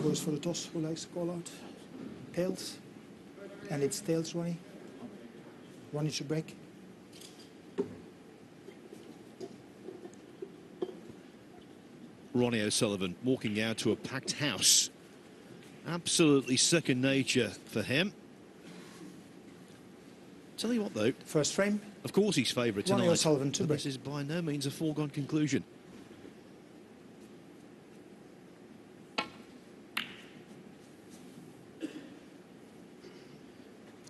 goes for the toss. Who likes to call out? Tails. And it's tails, Ronnie. Ronnie should break. Ronnie O'Sullivan walking out to a packed house. Absolutely second nature for him. Tell you what, though. First frame. Of course he's favourite tonight. Ronnie O'Sullivan to break. This is by no means a foregone conclusion.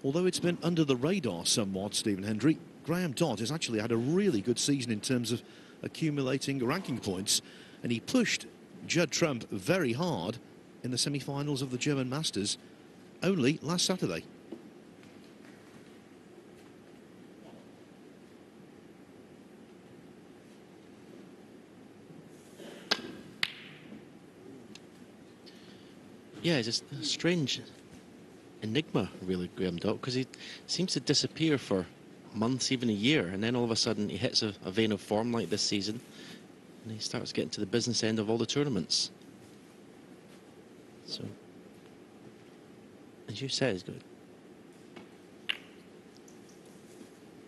Although it's been under the radar somewhat, Stephen Hendry, Graeme Dott has actually had a really good season in terms of accumulating ranking points, and he pushed Judd Trump very hard in the semi-finals of the German Masters only last Saturday. Yeah, it's just a strange enigma, really, Graeme Dott, because he seems to disappear for months, even a year, and then all of a sudden he hits a vein of form like this season, and he starts getting to the business end of all the tournaments. So, as you said, he's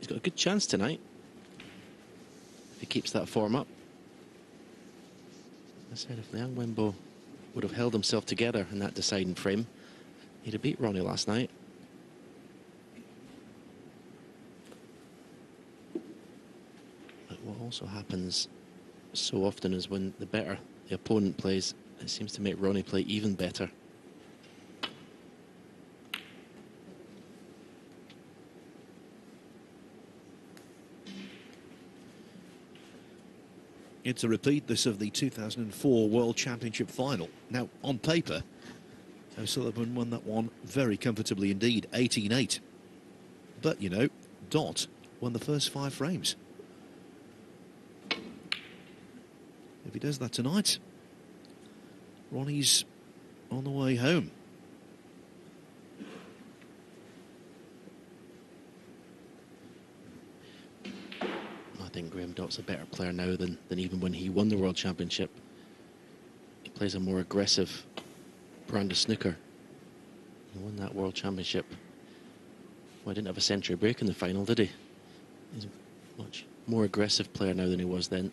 got a good chance tonight if he keeps that form up. As I said, if Liang Wenbo would have held himself together in that deciding frame, he'd have beat Ronnie last night. But what also happens so often is when the better the opponent plays, it seems to make Ronnie play even better. It's a repeat, this, of the 2004 World Championship final. Now, on paper, O'Sullivan won that one very comfortably indeed, 18-8. But, you know, Dott won the first 5 frames. If he does that tonight, Ronnie's on the way home. I think Graeme Dott's a better player now than even when he won the World Championship. He plays a more aggressive brand of snooker. He won that World Championship. Well, he didn't have a century break in the final, did he? He's a much more aggressive player now than he was then.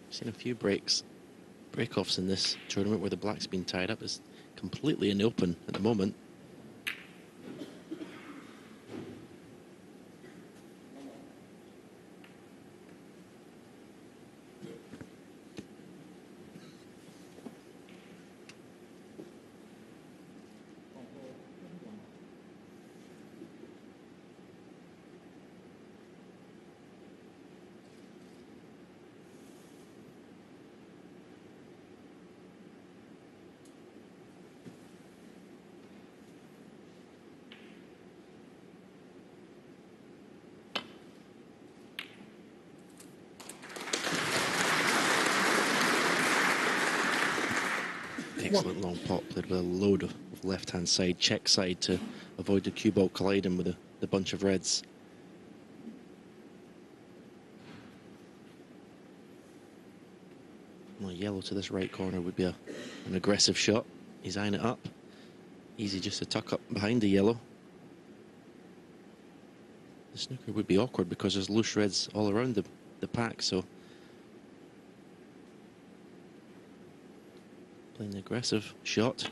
I've seen a few break-offs in this tournament where the black's been tied up. Is completely in the open at the moment. Excellent long pot, played with a load of left-hand side, check side to avoid the cue ball colliding with the bunch of reds. Well, yellow to this right corner would be an aggressive shot. He's eyeing it up. Easy just to tuck up behind the yellow. The snooker would be awkward because there's loose reds all around the pack, so playing the aggressive shot.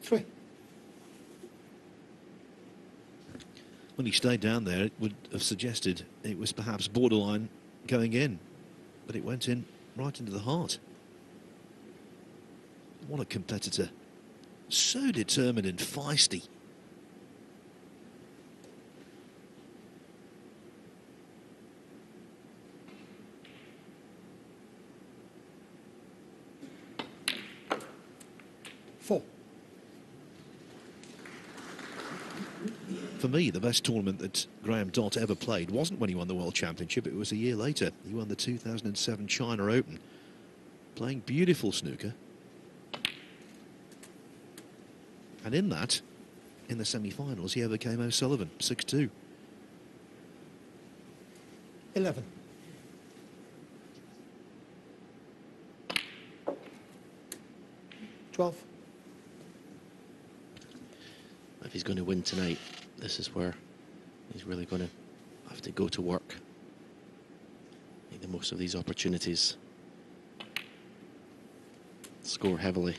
Three. When he stayed down there, it would have suggested it was perhaps borderline going in, but it went in right into the heart. What a competitor. So determined and feisty. Four. for me, the best tournament that Graeme Dott ever played wasn't when he won the World Championship. It was a year later. He won the 2007 China Open, playing beautiful snooker. And in that, in the semi-finals, he overcame O'Sullivan, 6-2. 11. If he's going to win tonight, this is where he's really going to have to go to work. Make the most of these opportunities. Score heavily.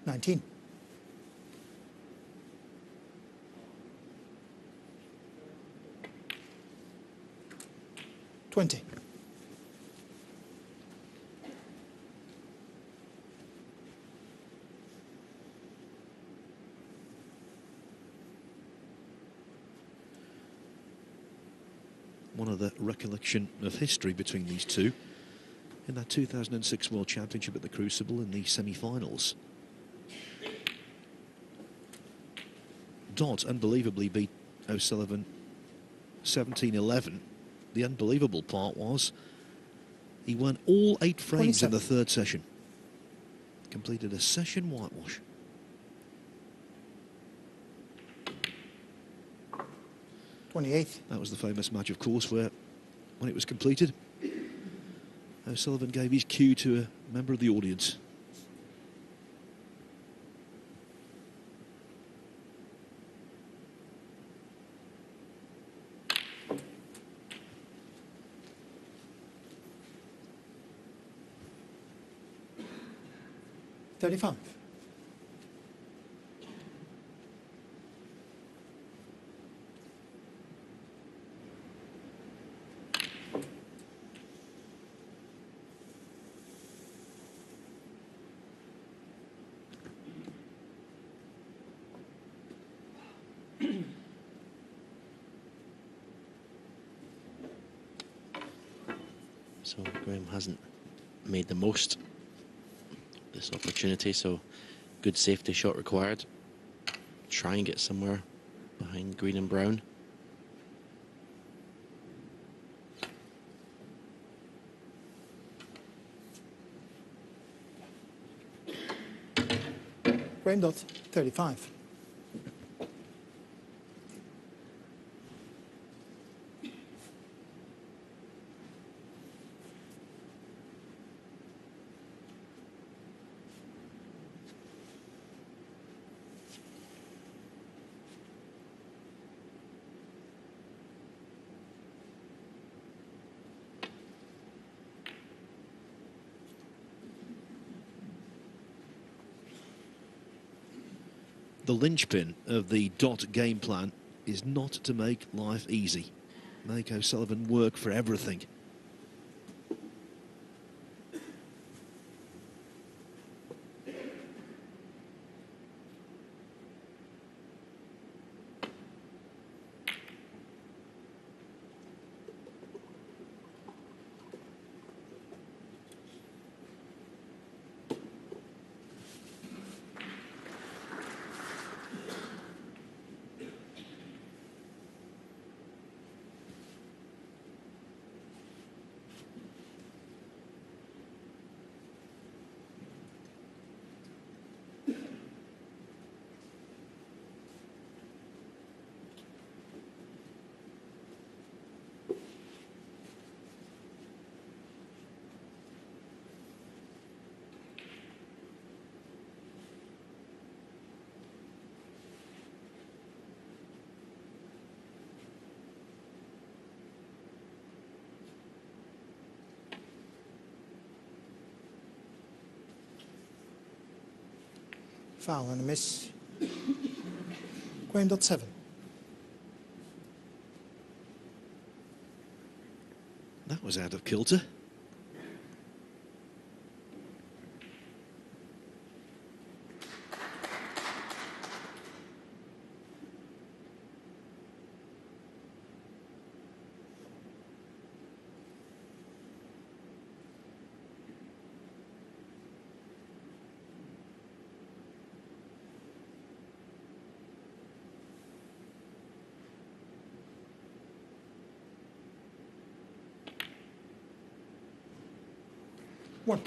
$19. 20. One of the recollection of history between these two in that 2006 World Championship at the Crucible in the semi-finals. Dott unbelievably beat O'Sullivan 17-11. The unbelievable part was he won all 8 frames in the third session. Completed a session whitewash. 28. That was the famous match, of course, where when it was completed, O'Sullivan gave his cue to a member of the audience. $35. So Graeme hasn't made the most of this opportunity, so good safety shot required. Try and get somewhere behind green and brown. Graeme Dott, 35. The linchpin of the Dott game plan is not to make life easy. Make O'Sullivan work for everything. Foul and a miss. Graeme Dott, 7. That was out of kilter. 1.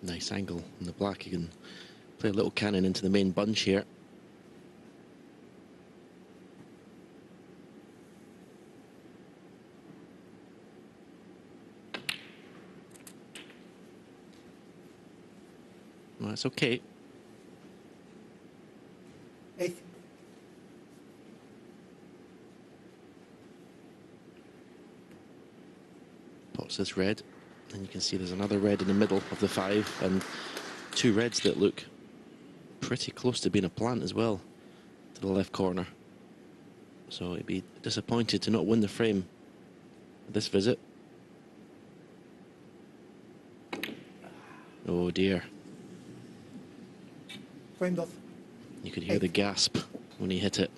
Nice angle in the black. You can play a little cannon into the main bunch here. Well, that's okay. 8. Pots this red, and you can see there's another red in the middle of the 5, and 2 reds that look pretty close to being a plant as well to the left corner. So he'd be disappointed to not win the frame this visit. Oh dear. Framed off. You could hear the gasp when he hit it.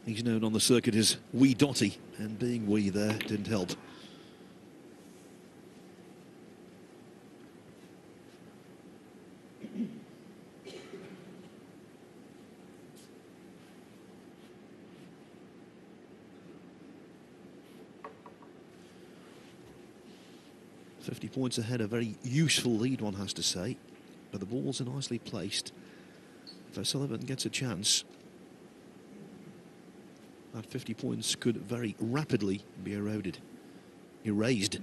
He's known on the circuit as Wee Dotty, and being wee there didn't help. .50 points ahead, a very useful lead, one has to say. But the balls are nicely placed. If O'Sullivan gets a chance, that 50 points could very rapidly be erased.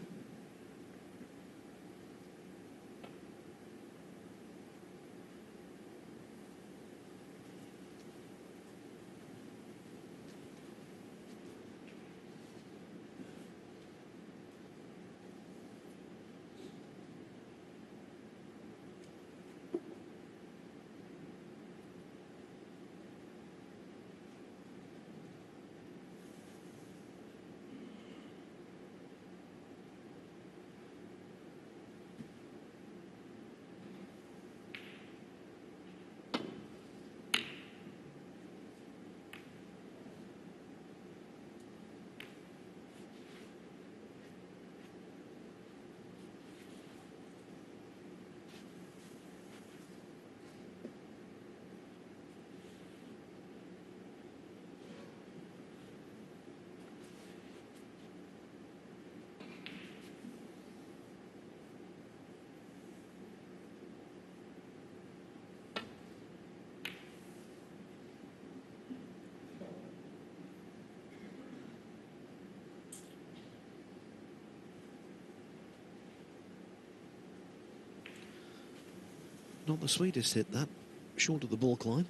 Not the sweetest hit, that. Short of the ball line.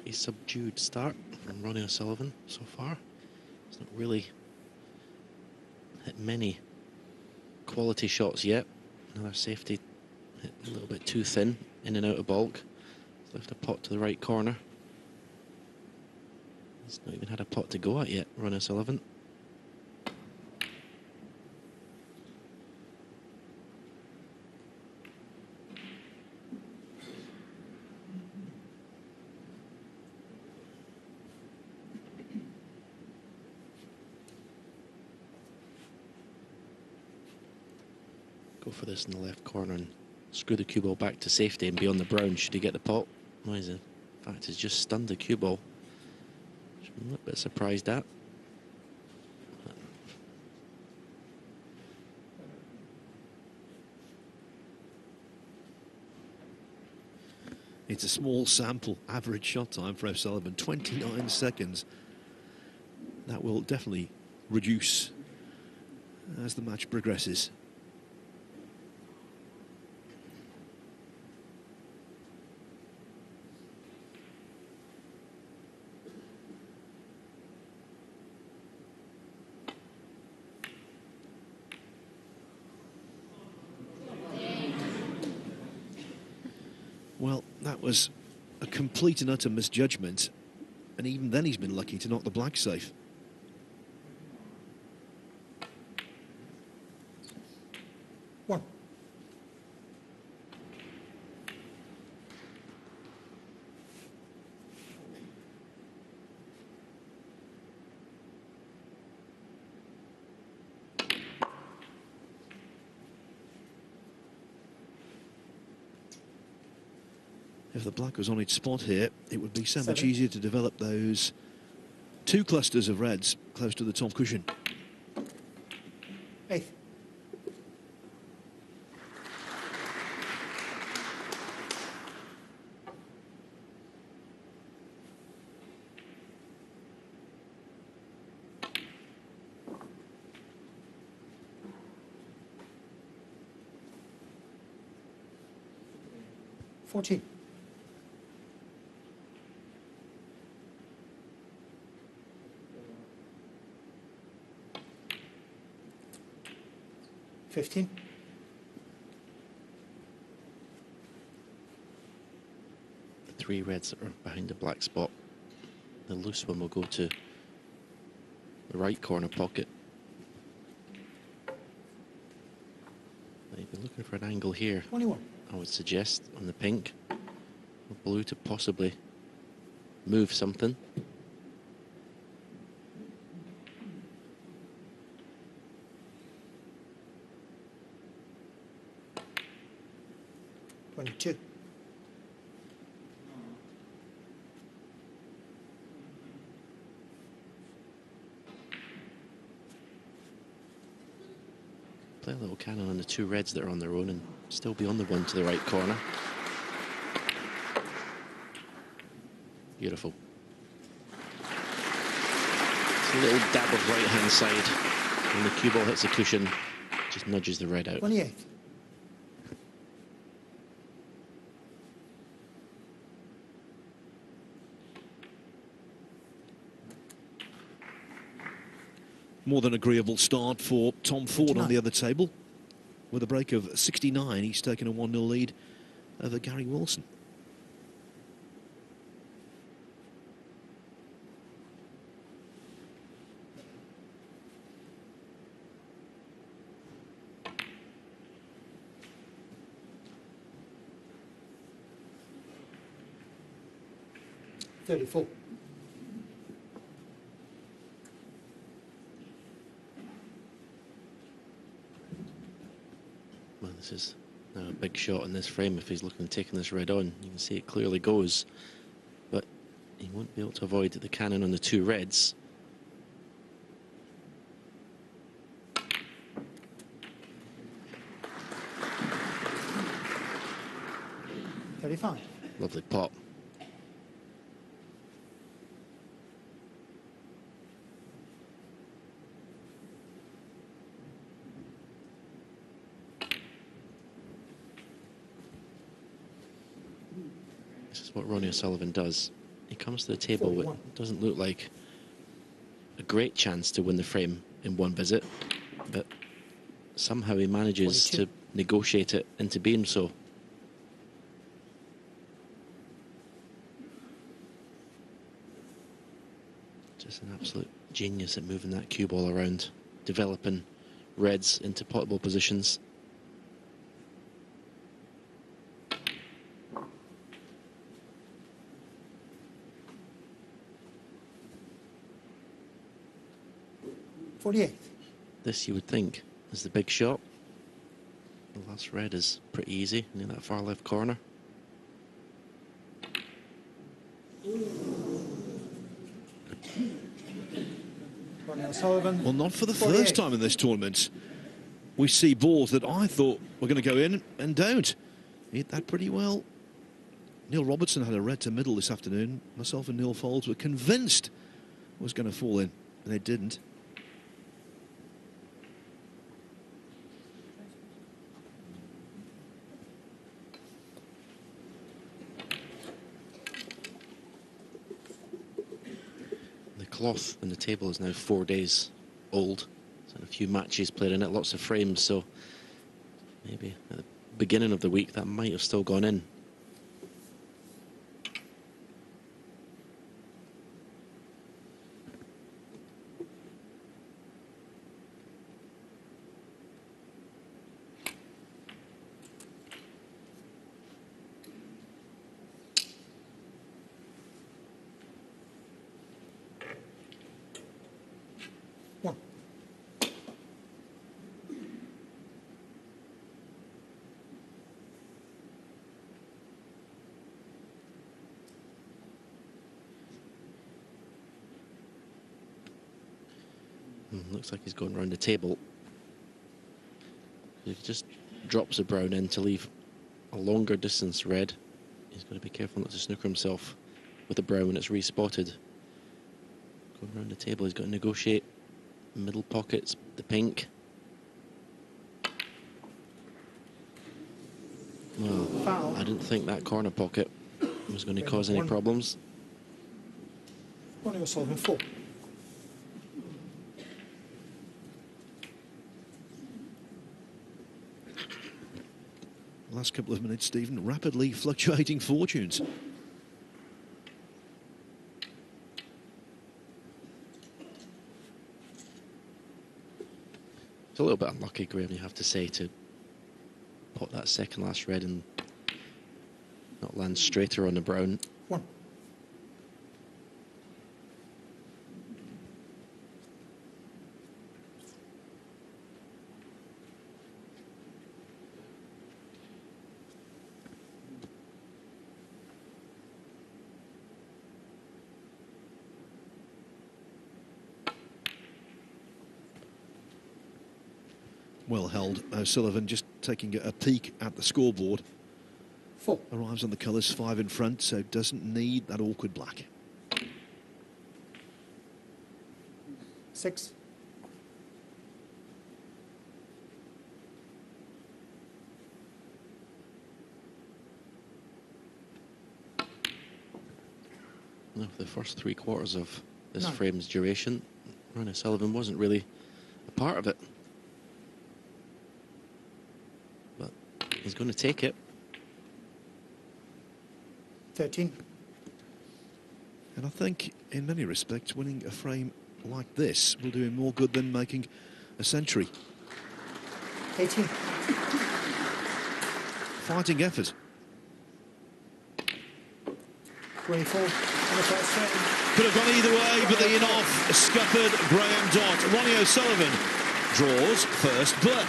pretty subdued start from Ronnie O'Sullivan so far. He's not really hit many quality shots yet. Another safety hit a little bit too thin, in and out of baulk. He's left a pot to the right corner. He's not even had a pot to go at yet, Ronnie O'Sullivan. Go for this in the left corner and screw the cue ball back to safety and be on the brown should he get the pot. No, in fact, he's just stunned the cue ball, which I'm a little bit surprised at. It's a small sample, average shot time for O'Sullivan, 29 seconds. That will definitely reduce as the match progresses. Well, that was a complete and utter misjudgment, and even then he's been lucky to knock the black safe. One. If the black was on its spot here, it would be so much 7. easier to develop those two clusters of reds close to the top cushion. 8. $14. 15. The three reds that are behind the black spot. The loose one will go to the right corner pocket. They've been looking for an angle here. 21. I would suggest on the pink or blue to possibly move something. $22. Play a little cannon on the two reds that are on their own and still be on the one to the right corner. Beautiful. It's a little dab of right-hand side. When the cue ball hits the cushion, just nudges the red out. 28. More than agreeable start for Tom Ford 59. on the other table. With a break of 69, he's taken a 1-0 lead over Gary Wilson. $34. Well, this is now a big shot in this frame. If he's looking at taking this red on, you can see it clearly goes. But he won't be able to avoid the cannon on the two reds. $35. Lovely pop. This is what Ronnie O'Sullivan does. He comes to the table, 41. it doesn't look like a great chance to win the frame in one visit, but somehow he manages 42. to negotiate it into being so. Just an absolute genius at moving that cue ball around, developing reds into potable positions. This, you would think, is the big shot. The last red is pretty easy, near that far left corner. Ronnie O'Sullivan. Well, not for the 48. first time in this tournament. We see balls that I thought were going to go in and don't. He hit that pretty well. Neil Robertson had a red to middle this afternoon. Myself and Neil Foulds were convinced it was going to fall in, and it didn't. The cloth on the table is now 4 days old. There's a few matches played in it, lots of frames, so maybe at the beginning of the week that might have still gone in. Looks like he's going around the table. If he just drops a brown in to leave a longer distance red, he's got to be careful not to snooker himself with a brown when it's respotted. Going around the table, he's got to negotiate middle pockets, the pink. Well, Foul. I didn't think that corner pocket was going to cause any problems. Ronnie O'Sullivan 4. Last couple of minutes, Stephen, rapidly fluctuating fortunes. It's a little bit unlucky, Graeme, you have to say, to pot that second last red and not land straighter on the brown. 1. Well held. O'Sullivan just taking a peek at the scoreboard. 4. Arrives on the colours, 5 in front, so doesn't need that awkward black. 6. Now, for the first 3 quarters of this 9. frame's duration, Ronnie O'Sullivan wasn't really a part of it. But he's going to take it. 13. And I think, in many respects, winning a frame like this will do him more good than making a century. 18. Fighting effort. 24. On the first frame. Could have gone either way, but the in-off scuppered Graeme Dott. Ronnie O'Sullivan draws first blood.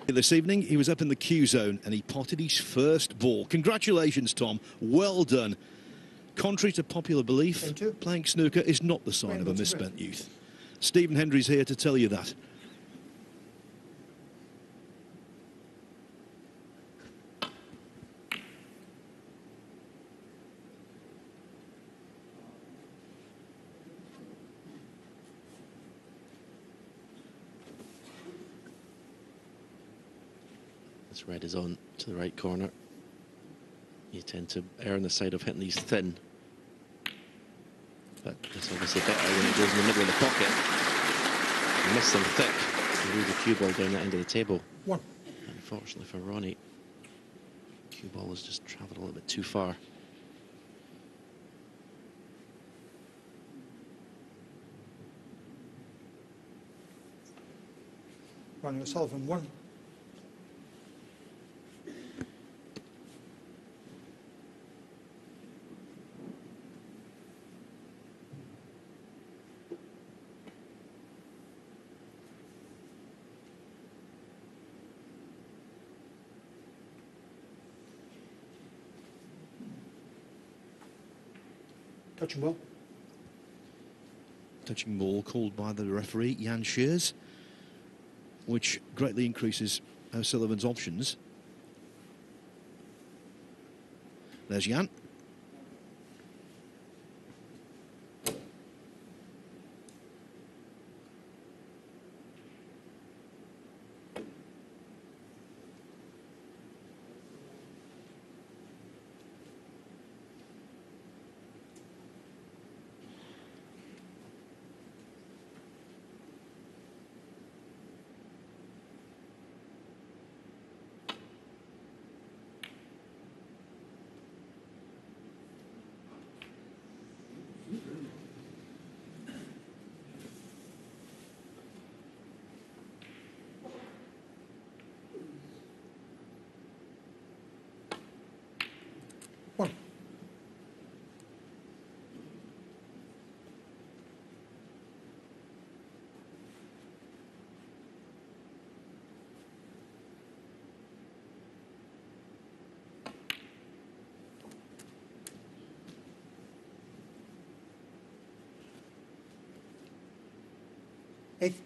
This evening, he was up in the cue zone and he potted his first ball. Congratulations, Tom. Well done. Contrary to popular belief, playing snooker is not the sign of a misspent youth. Stephen Hendry's here to tell you that. This red is on to the right corner. You tend to err on the side of hitting these thin. But it's obviously better when it goes in the middle of the pocket. You miss them thick. You lose the cue ball down that end of the table. One. Unfortunately for Ronnie, cue ball has just travelled a little bit too far. Ronnie O'Sullivan, 1. Touching ball. Touching ball called by the referee, Jan Shears, which greatly increases O'Sullivan's options. There's Jan. One. Eighth.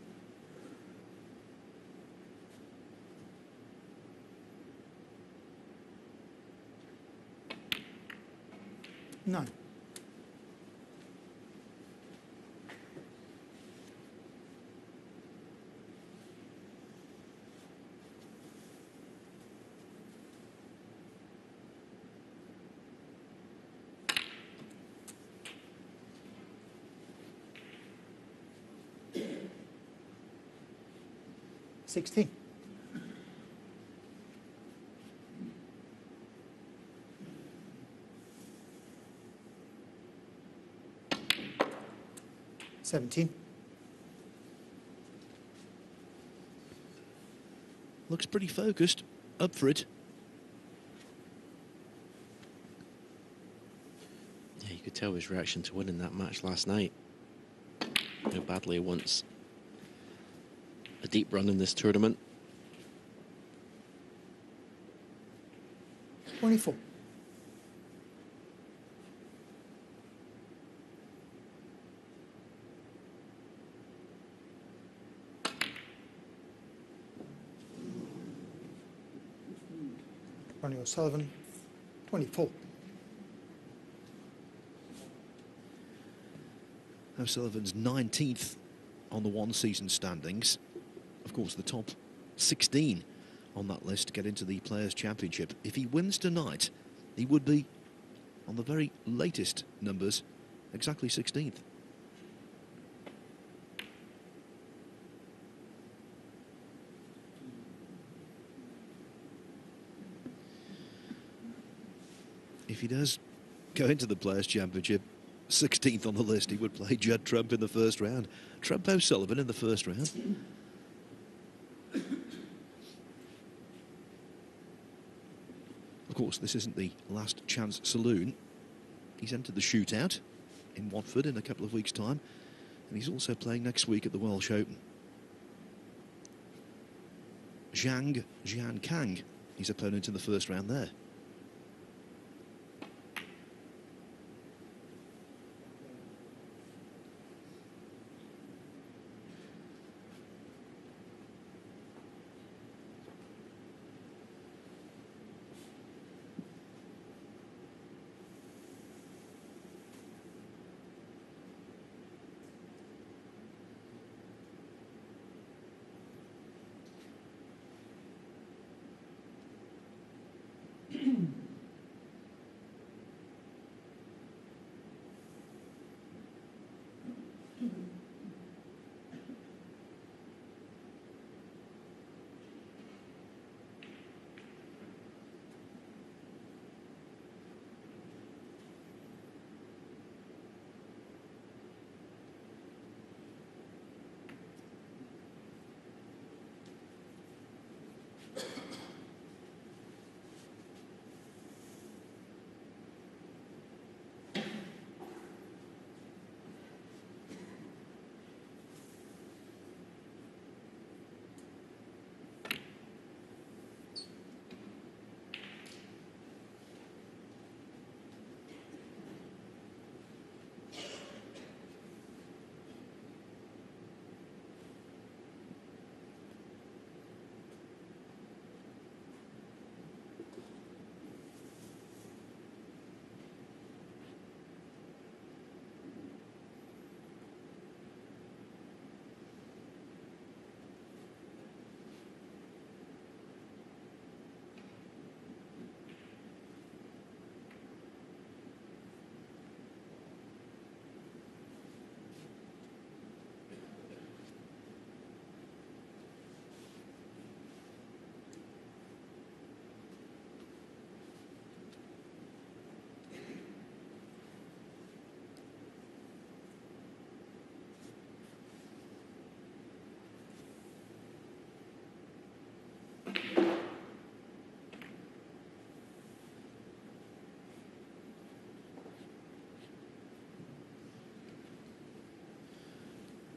Nine. Sixteen. Seventeen. Looks pretty focused, up for it. Yeah, you could tell his reaction to winning that match last night. How badly he wants a deep run in this tournament. 24. Ronnie O'Sullivan, 24. O'Sullivan's 19th on the one-season standings. Of course, the top 16 on that list to get into the Players' Championship. If he wins tonight, he would be on the very latest numbers, exactly 16th. If he does go into the Players' Championship, 16th on the list, he would play Judd Trump in the first round. Trump O'Sullivan in the first round. Of course, this isn't the last chance saloon. He's entered the shootout in Watford in a couple of weeks' time, and he's also playing next week at the Welsh Open. Zhang Jiankang, his opponent in the first round there.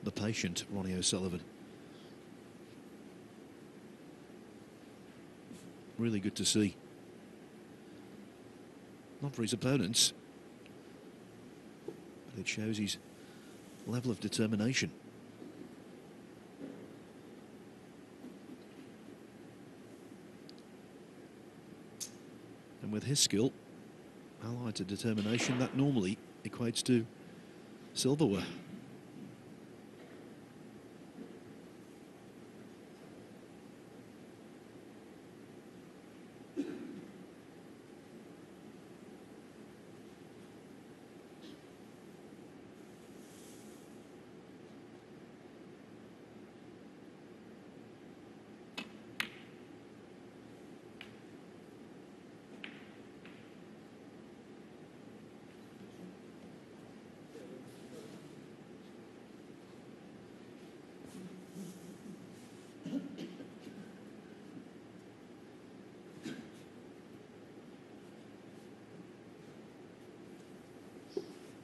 the patient Ronnie O'Sullivan. Really good to see. Not for his opponents, but it shows his level of determination. And with his skill, allied to determination, that normally equates to silverware.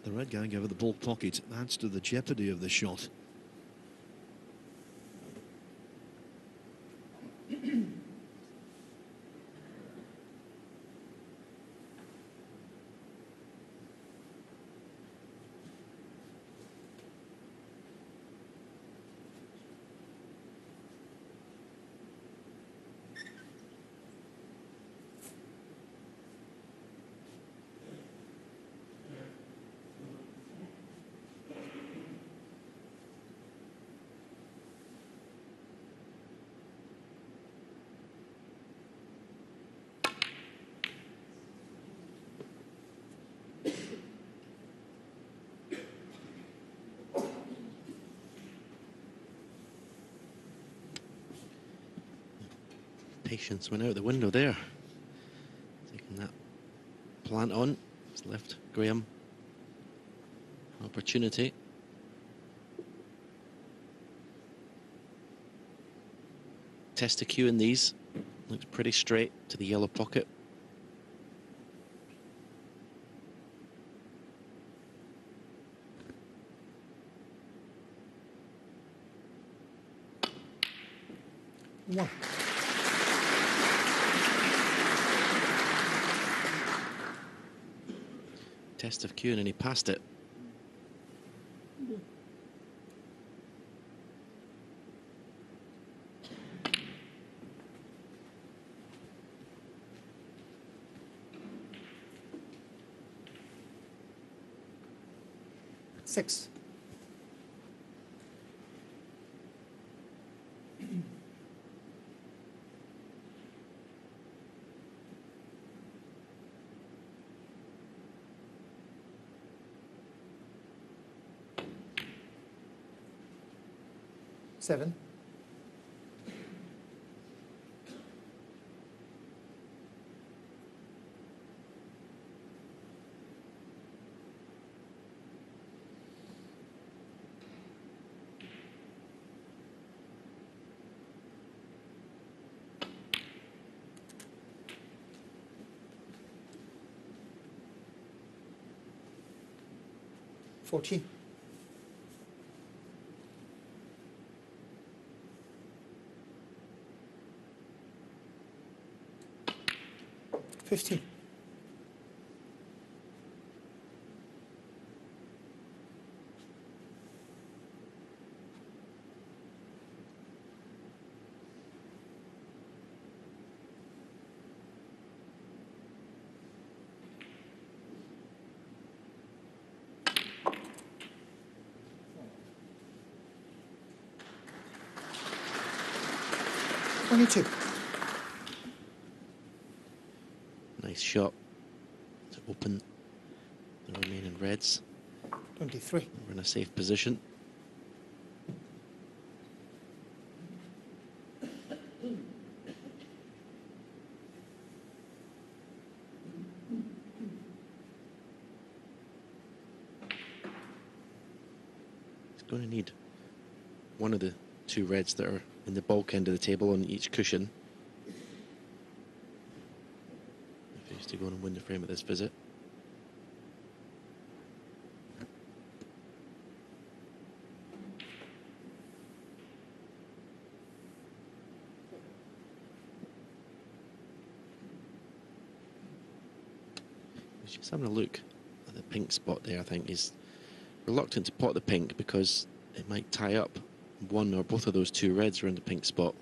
The red going over the ball pocket adds to the jeopardy of the shot. Patience went out the window there. Taking that plant on, it's left Graeme an opportunity. Test the cue in these. Looks pretty straight to the yellow pocket. One. Test of cue and he passed it. Six. Seven. $14. 15. 22. Nice shot to open the remaining reds. 23. We're in a safe position. He's going to need one of the two reds that are in the bulk end of the table on each cushion if he's to go and win the frame at this visit. He's just having a look at the pink spot there. I think he's reluctant to pot the pink because it might tie up one or both of those two reds around the pink spot.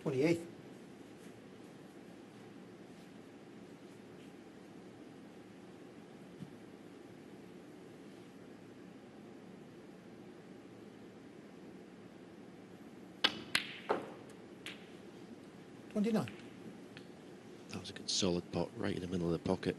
$28. $29. That was a good solid pot right in the middle of the pocket.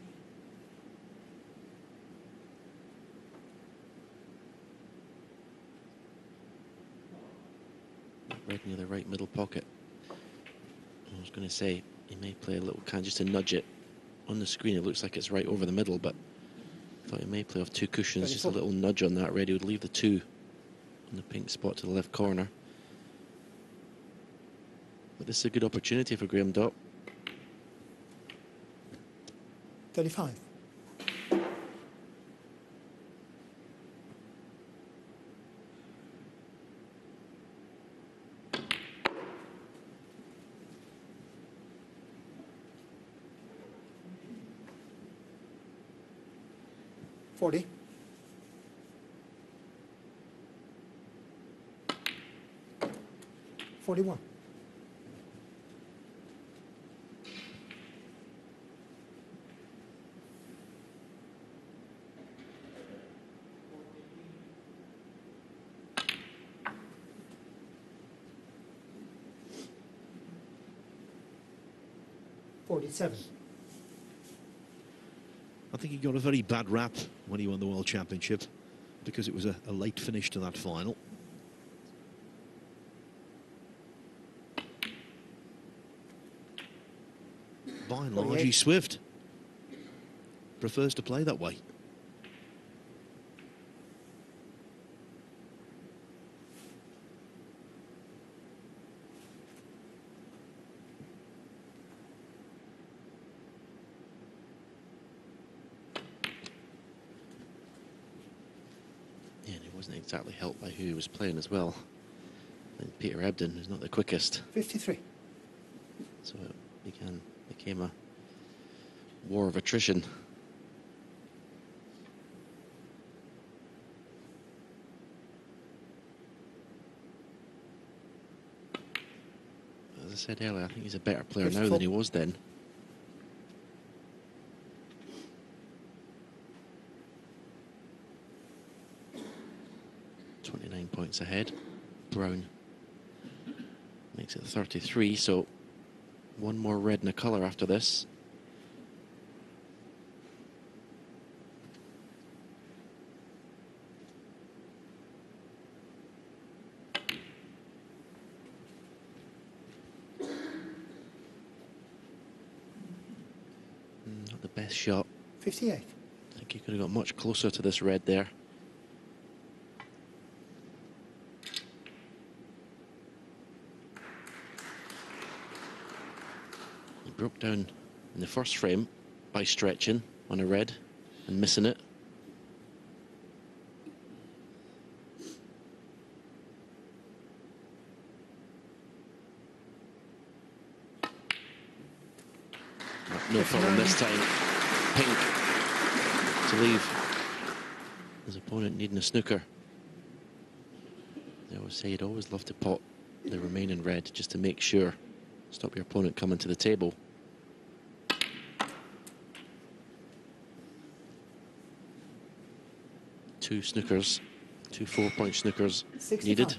Right near the right middle pocket. I was going to say, he may play a little, just to nudge it. On the screen it looks like it's right over the middle, but I thought he may play off two cushions, just a little nudge on that red. He would leave the two on the pink spot to the left corner. But this is a good opportunity for Graeme Dott. 35. $40. $41. $47. I think he got a very bad rap when he won the World Championship because it was a late finish to that final. By and large, he's swift. Prefers to play that way. Wasn't exactly helped by who he was playing as well. And Peter Ebdon is not the quickest. 53. So it became a war of attrition. As I said earlier, I think he's a better player 54. now than he was then. Points ahead. Brown makes it 33, so one more red and a colour after this. Not the best shot. 58. I think he could have got much closer to this red there. Broke down in the first frame by stretching on a red and missing it. No problem this time. Pink to leave his opponent needing a snooker. They always say you'd always love to pot the remaining red just to make sure. Stop your opponent coming to the table. Two snookers, two 4-point snookers 65. needed.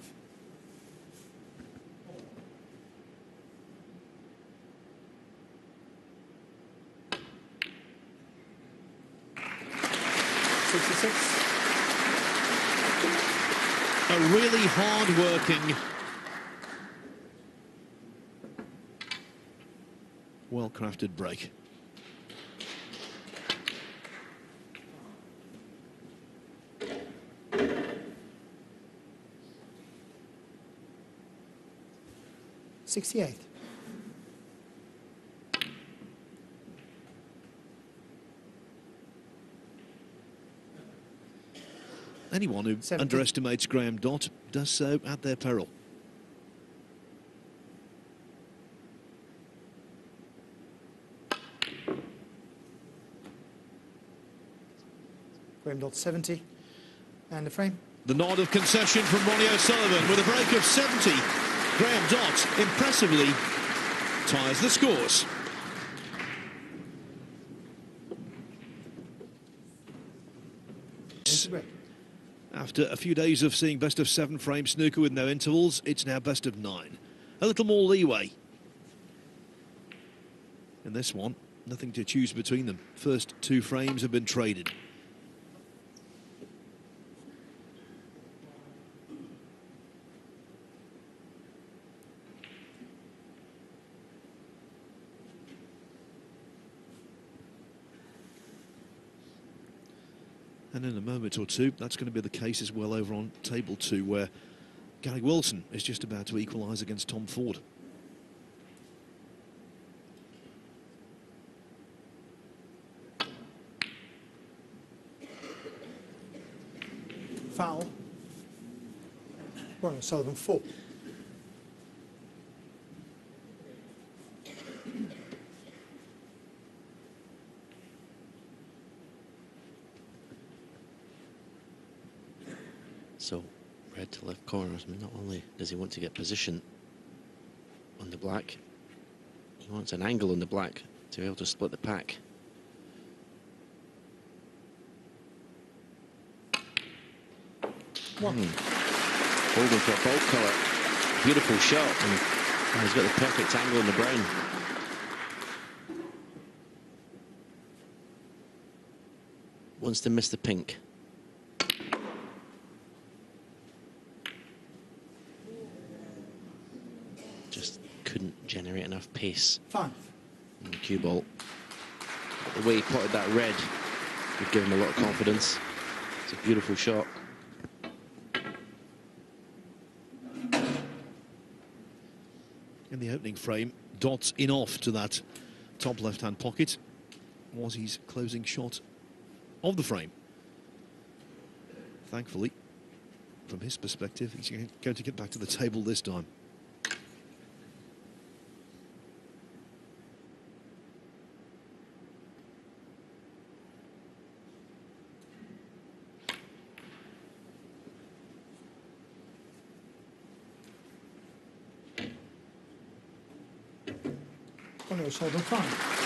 A really hard-working, well-crafted break. $68. anyone who 70. underestimates Graeme Dott does so at their peril. Graeme Dott 70. And the frame. The nod of concession from Ronnie O'Sullivan with a break of 70. Graeme Dott impressively ties the scores. After a few days of seeing best of 7 frame snooker with no intervals, it's now best of 9. A little more leeway. In this one, nothing to choose between them. First 2 frames have been traded. And in a moment or two, that's going to be the case as well over on table 2, where Gary Wilson is just about to equalise against Tom Ford. Foul. Ronnie O'Sullivan 4. So, red to left corners. I mean, not only does he want to get position on the black, he wants an angle on the black to be able to split the pack. Holding for a bolt colour. Beautiful shot, and he's got the perfect angle on the brown. Wants to miss the pink. Just couldn't generate enough pace 5. in the cue ball. The way he plotted that red would give him a lot of confidence. It's a beautiful shot. In the opening frame, Dott's in off to that top left-hand pocket. Was his closing shot of the frame. Thankfully, from his perspective, he's going to get back to the table this time. Ronnie O'Sullivan 5.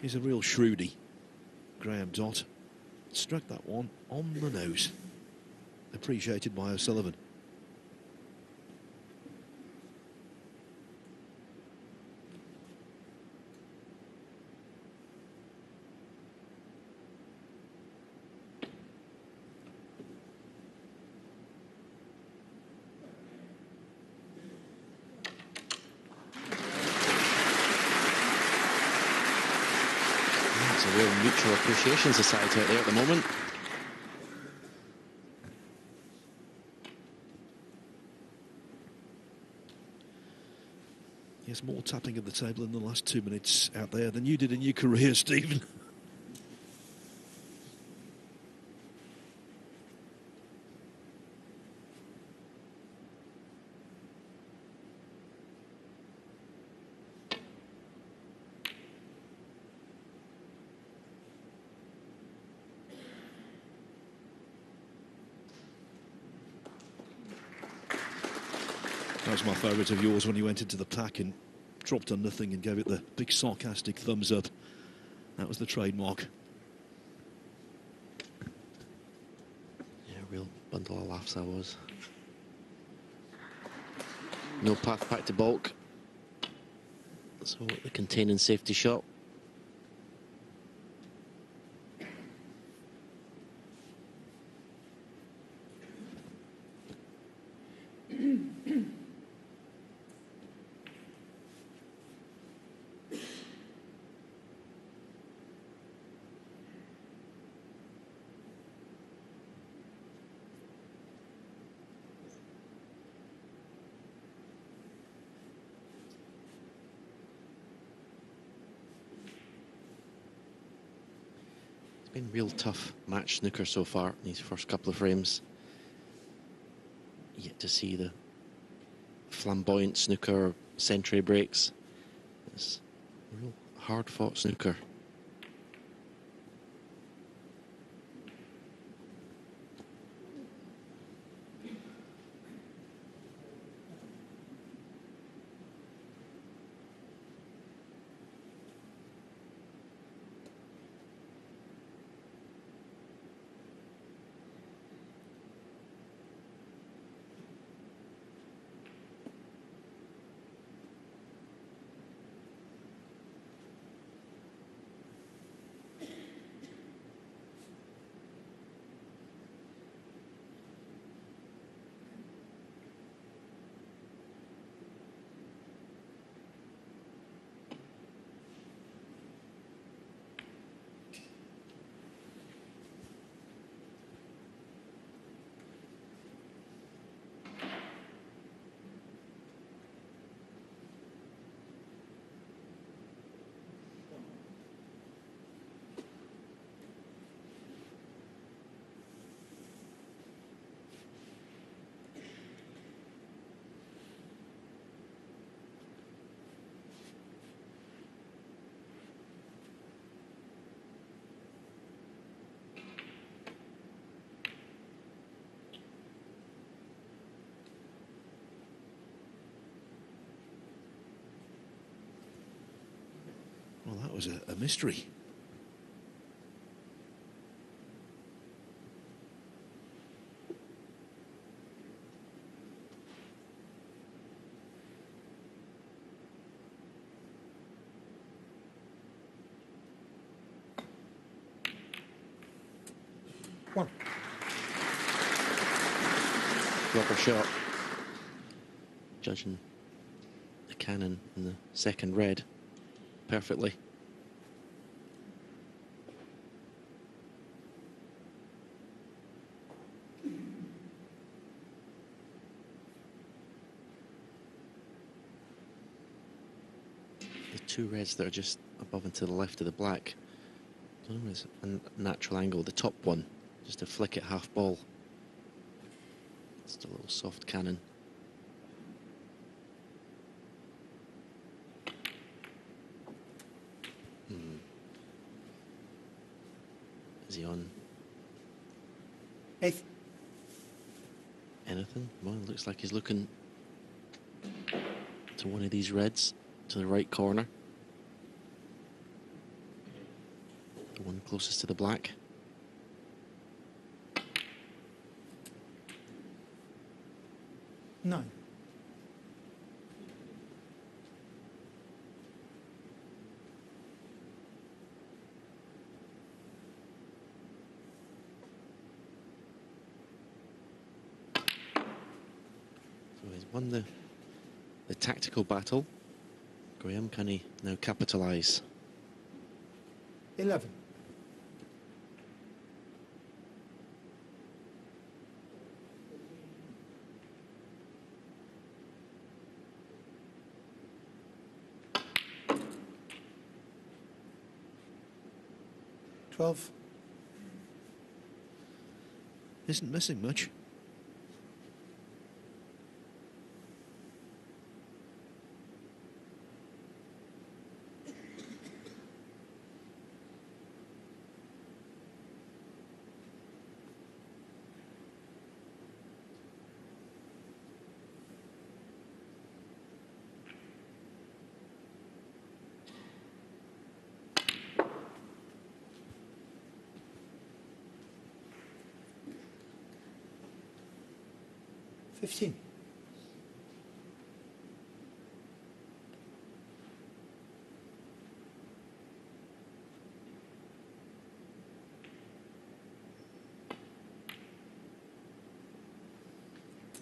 He's a real shrewdie, Graeme Dott. Struck that one on the nose. Appreciated by O'Sullivan. It's a real mutual appreciation society out there at the moment. Yes, more tapping at the table in the last 2 minutes out there than you did in your career, Stephen. That was my favourite of yours when you went into the pack and dropped on nothing and gave it the big sarcastic thumbs up. That was the trademark. Yeah, real bundle of laughs I was. No path back to balk. So the containing safety shot. Been real tough match snooker so far in these first couple of frames. Yet to see the flamboyant snooker century breaks. It's real hard fought snooker. Well, that was a mystery. One. Proper shot. Judging the cannon in the second red perfectly. The two reds that are just above and to the left of the black. I don't know, it's a natural angle. The top one, just to flick it half ball. Just a little soft cannon. Is he on Eighth. anything? Well, it looks like he's looking to one of these reds, to the right corner. The one closest to the black. Nine. So he's won the tactical battle. Graeme, can he now capitalise? 11. Twelve. Isn't missing much.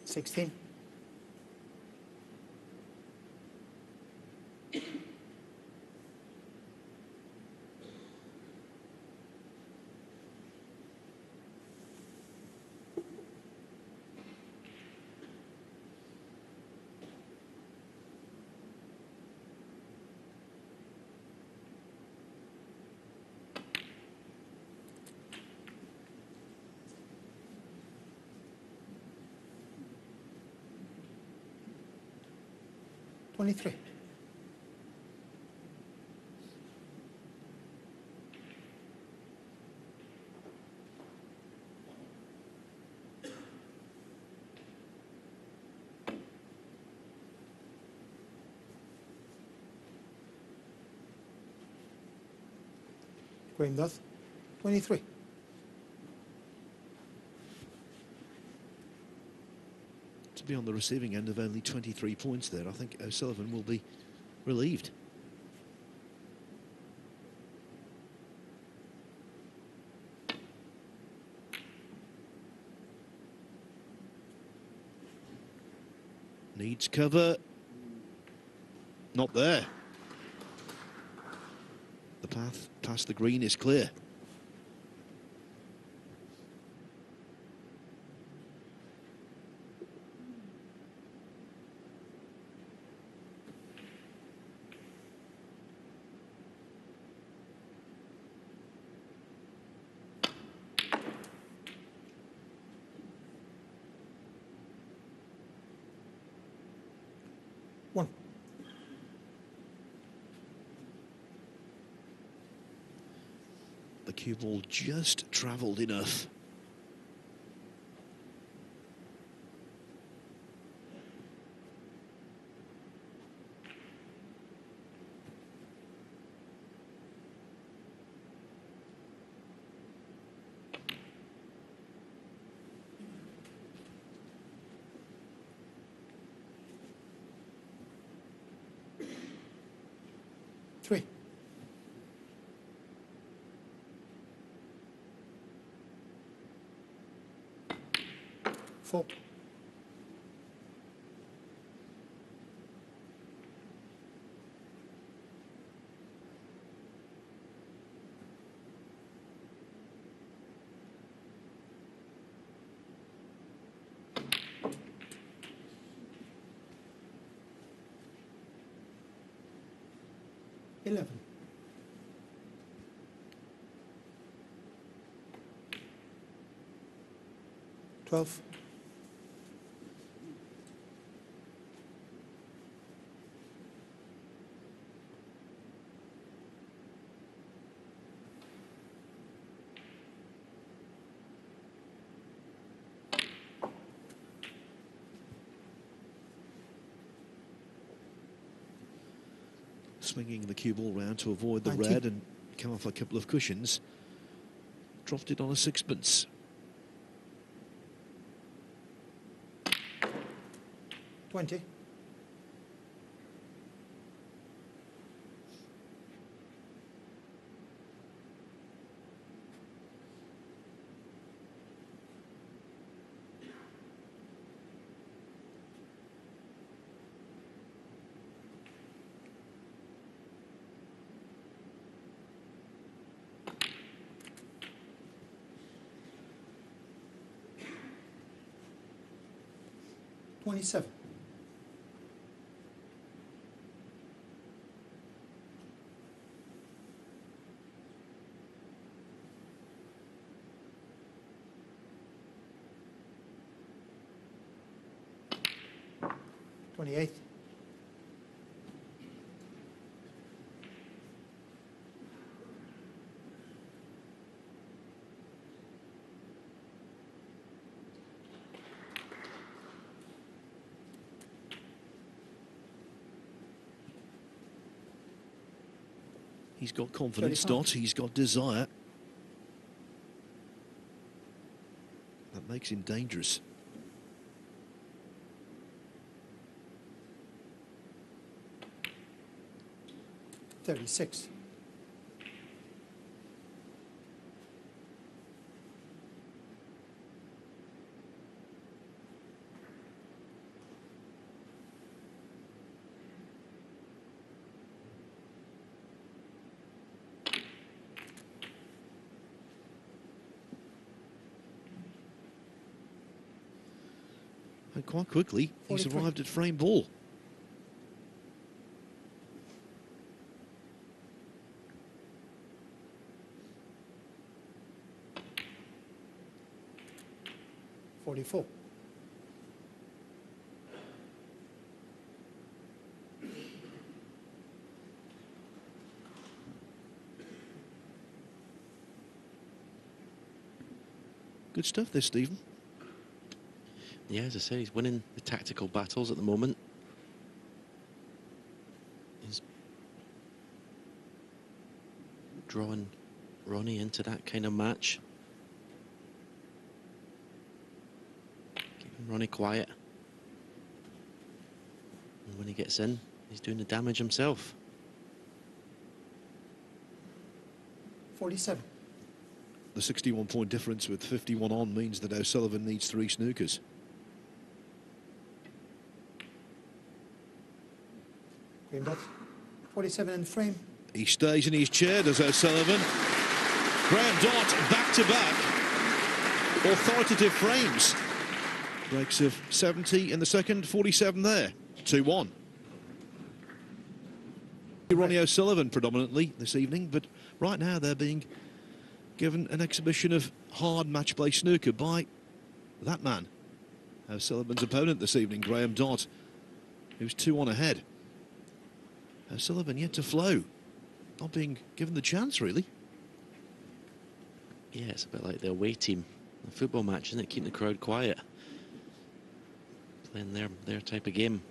16. $23. Graeme Dott, 23. To be on the receiving end of only 23 points there, I think O'Sullivan will be relieved. Needs cover. Not there. The path past the green is clear. One. The cue ball just travelled enough. Three. Four. $11. 12. Swinging the cue ball round to avoid the 19. red and come off a couple of cushions. Dropped it on a sixpence. 20. $27. 28. He's got confidence, 35. Dott. He's got desire. That makes him dangerous. $36. And quite quickly, he's 43. arrived at frame ball. $44. Good stuff, this, Stephen. Yeah, as I say, he's winning the tactical battles at the moment. He's drawing Ronnie into that kind of match. Keeping Ronnie quiet. And when he gets in, he's doing the damage himself. 47. The 61-point difference with 51 on means that O'Sullivan needs 3 snookers. Graeme Dott, 47 in frame. He stays in his chair, does O'Sullivan. Graeme Dott back-to-back authoritative frames. Breaks of 70 in the second, 47 there. 2-1. Ronnie O'Sullivan predominantly this evening, but right now they're being given an exhibition of hard match play snooker by that man, O'Sullivan's opponent this evening, Graeme Dott, who's 2-1 ahead. O'Sullivan yet to flow, not being given the chance really. Yeah, it's a bit like the away team, a football match, isn't it? Keeping the crowd quiet, playing their type of game.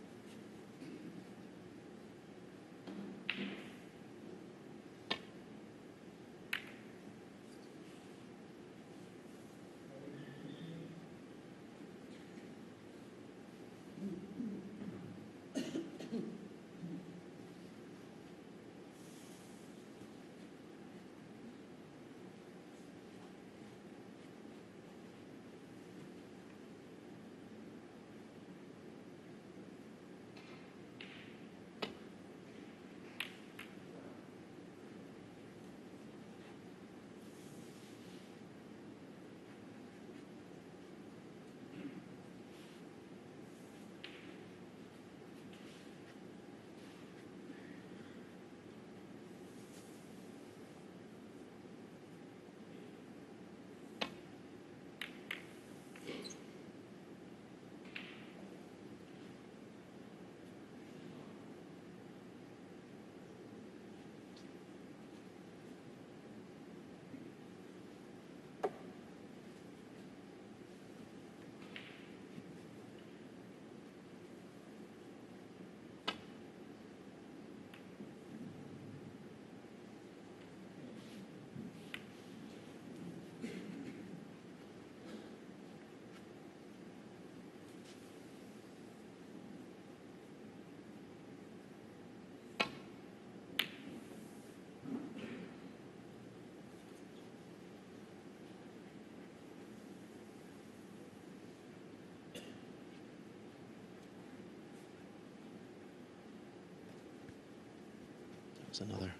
It's another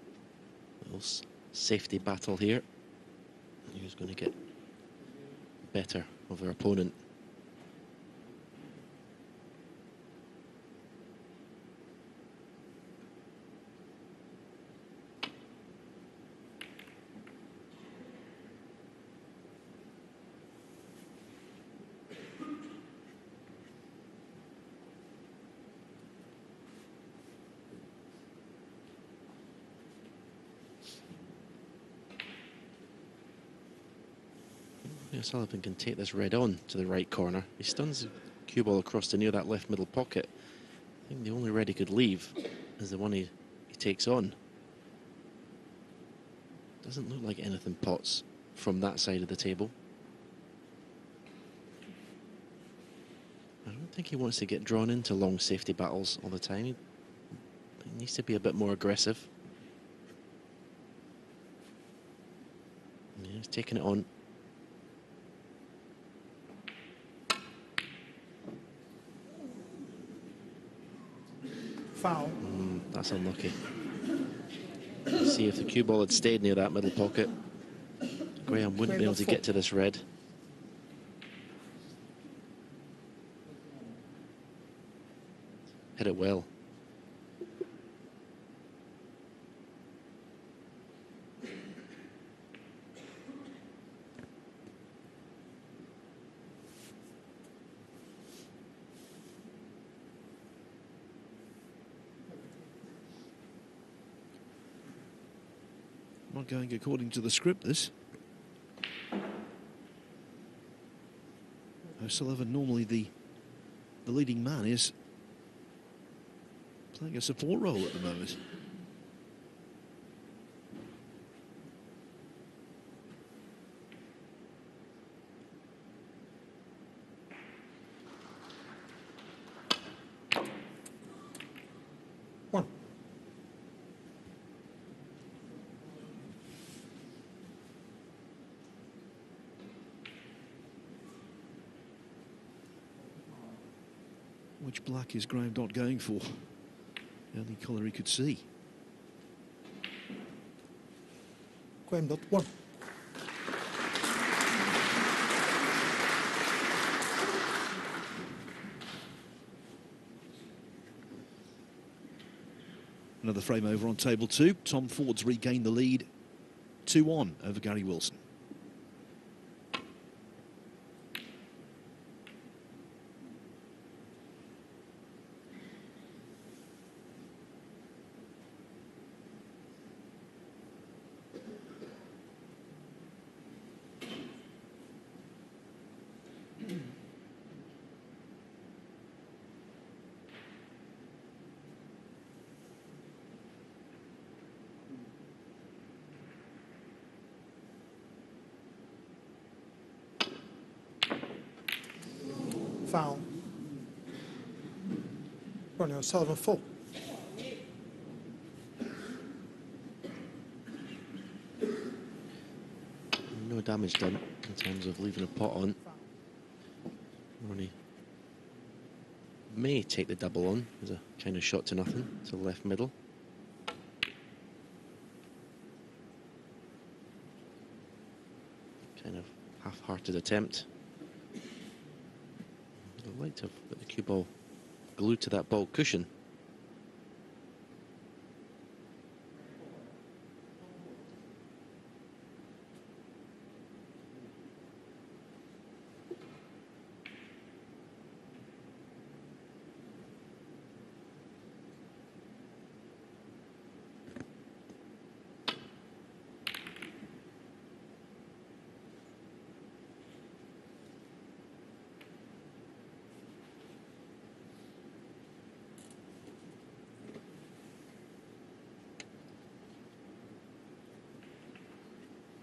little safety battle here. Who's going to get better of their opponent? O'Sullivan can take this red on to the right corner. He stuns the cue ball across to near that left middle pocket. I think the only red he could leave is the one he takes on. Doesn't look like anything pots from that side of the table. I don't think he wants to get drawn into long safety battles all the time. He needs to be a bit more aggressive. Yeah, he's taking it on. Foul. That's unlucky. See, if the cue ball had stayed near that middle pocket, Graeme wouldn't be able to get to this red. hit it well. Not going according to the script, this. O'Sullivan, normally the leading man, is playing a support role at the moment. One. Which black is Graeme Dott going for? The only colour he could see. Graeme Dott, 1. Another frame over on table 2. Tom Ford's regained the lead 2-1 over Gary Wilson. Foul. Ronnie O'Sullivan, 4. No damage done in terms of leaving a pot on. Ronnie may take the double on as a kind of shot to nothing to the left middle. Kind of half-hearted attempt. I'd like to have got the cue ball glued to that ball cushion.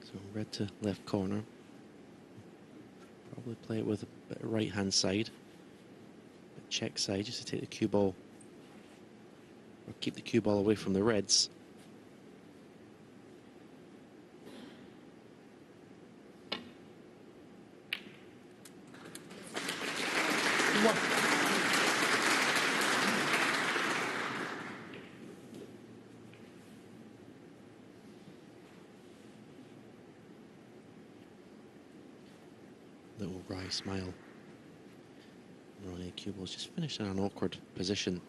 So red to left corner. Probably play it with a bit of right hand side. A check side just to take the cue ball, or keep the cue ball away from the reds. Little wry smile. Ronnie, cue ball's just finished in an awkward position.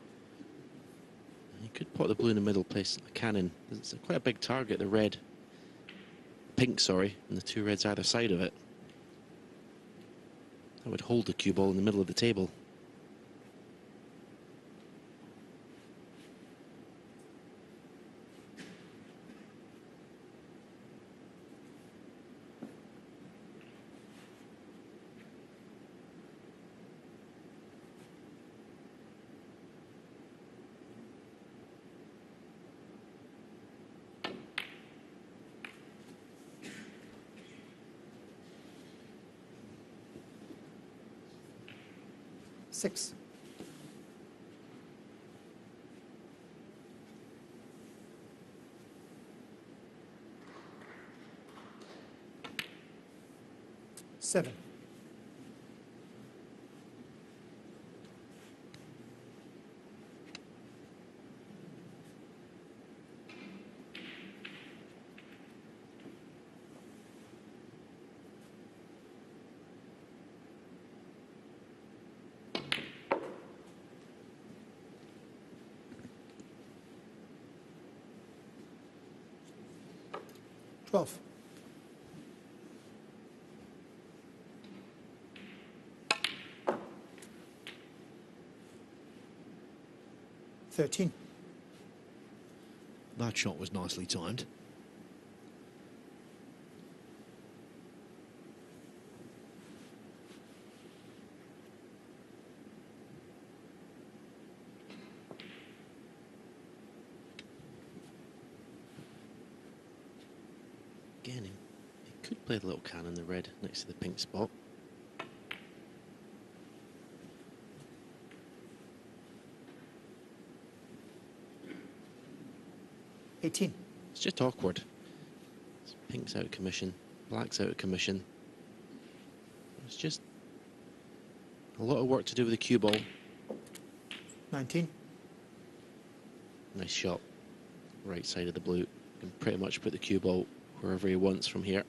He could put the blue in the middle, place a cannon. It's quite a big target, the red, pink, sorry, and the two reds either side of it. That would hold the cue ball in the middle of the table. Six. Seven. 12. $13. That shot was nicely timed. Again, he could play the little can in the red next to the pink spot. $18. It's just awkward. Pink's out of commission, black's out of commission. It's just a lot of work to do with the cue ball. 19. Nice shot. Right side of the blue. Can pretty much put the cue ball wherever he wants from here.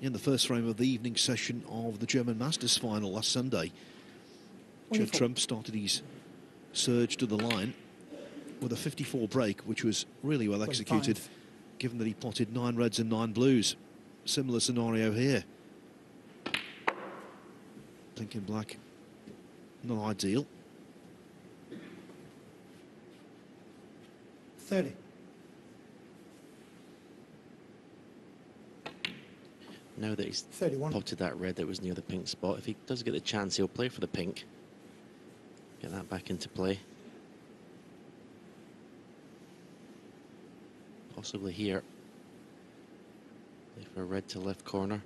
In the first frame of the evening session of the German Masters final last Sunday, Judd 24. Trump started his surge to the line with a 54 break, which was really well executed, 25. given that he potted 9 reds and 9 blues. Similar scenario here. Pink and black, not ideal. 30. Now that he's 31. potted that red that was near the pink spot, if he does get the chance, he'll play for the pink. Get that back into play. Possibly here. Play for a red to left corner.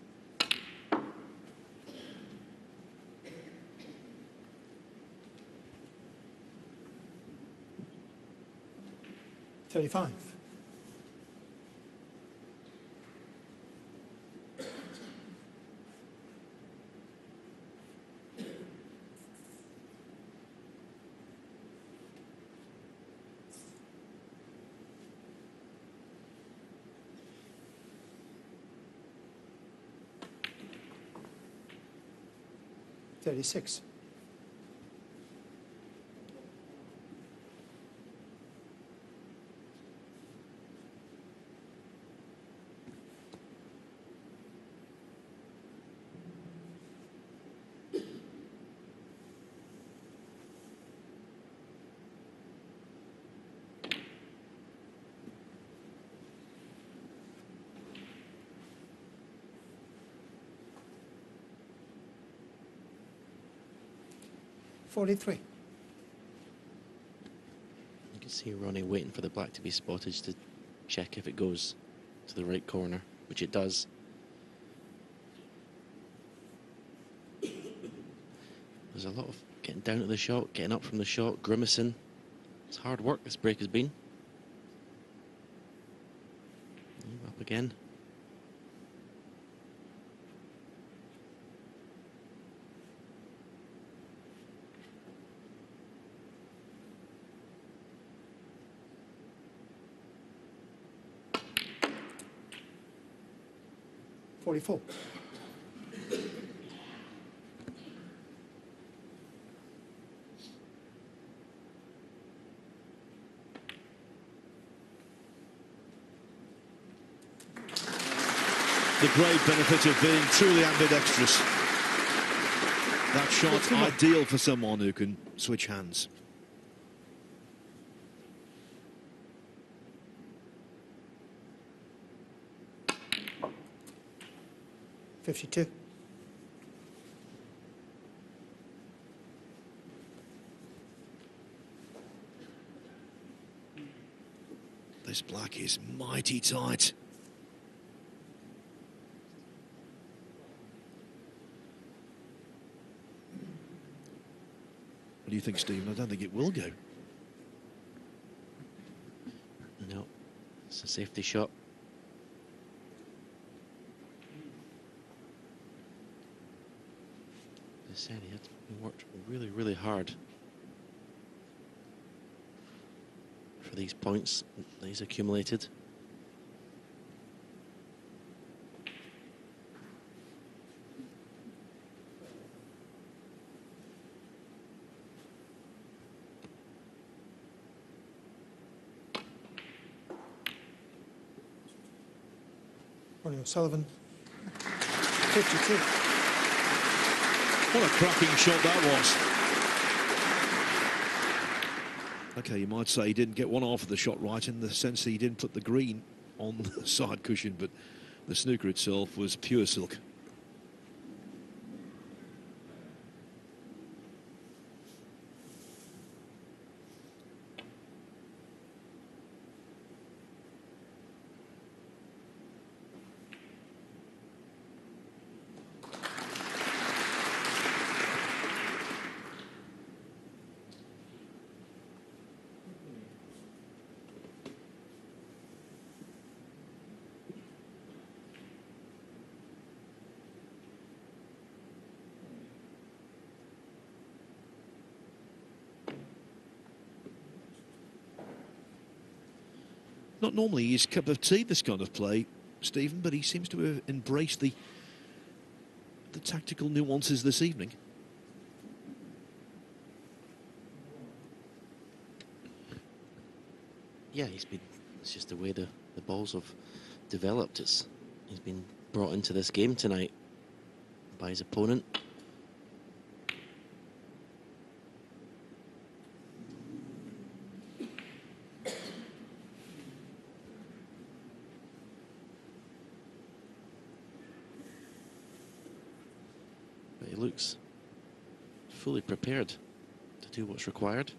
35. $36. $43. You can see Ronnie waiting for the black to be spotted to check if it goes to the right corner, which it does. There's a lot of getting down to the shot, getting up from the shot, grimacing. It's hard work this break has been. Up again. $44. The great benefit of being truly ambidextrous. That shot ideal for someone who can switch hands. $52. This black is mighty tight. What do you think, Stephen? I don't think it will go. No, it's a safety shot. As I said, he had worked really, really hard for these points that he's accumulated. Ronnie O'Sullivan, 52. What a cracking shot that was. Okay, you might say he didn't get one half of the shot right in the sense that he didn't put the green on the side cushion, but the snooker itself was pure silk. Not normally his cup of tea, this kind of play, Stephen, but he seems to have embraced the tactical nuances this evening. Yeah, it's just the way the balls have developed. He's been brought into this game tonight by his opponent. But he looks fully prepared to do what's required,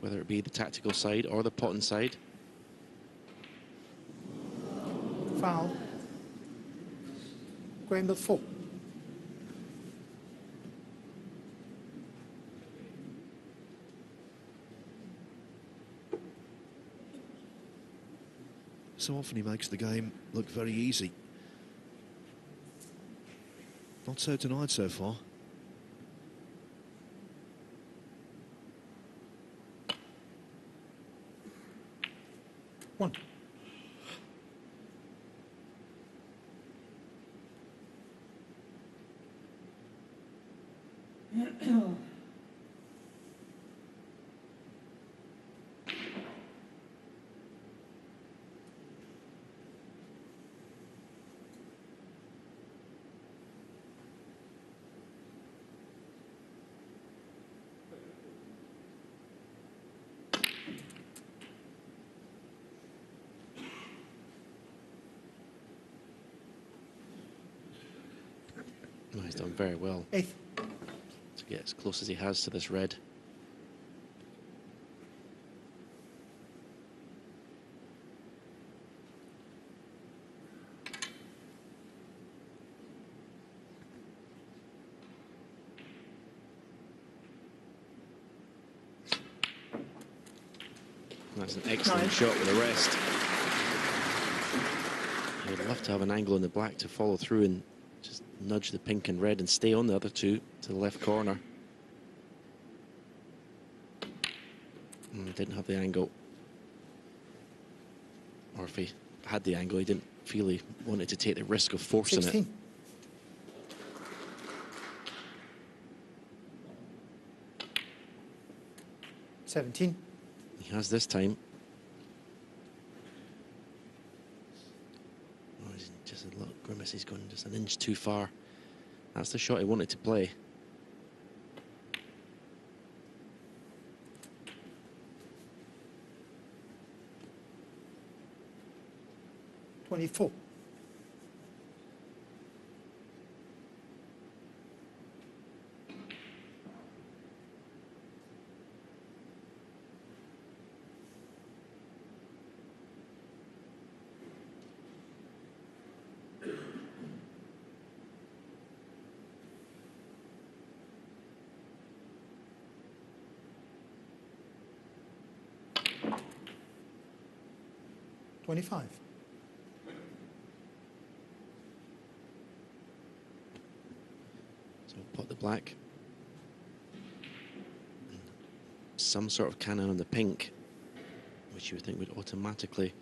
whether it be the tactical side or the potting side. Foul. Graeme Dott 4. So often he makes the game look very easy. Not so tonight so far. One. Well, he's done very well Eighth. to get as close as he has to this red. That's an excellent Nine. shot with the rest. I would love to have an angle in the black to follow through and just nudge the pink and red and stay on the other two to the left corner. Didn't have the angle. Or if he had the angle, he didn't feel he wanted to take the risk of forcing 16. it. $17. He has this time. Oh, he's just a little grimace. He's gone just an inch too far. That's the shot he wanted to play. $24. $25. So pot the black. Some sort of cannon on the pink, which you would think would automatically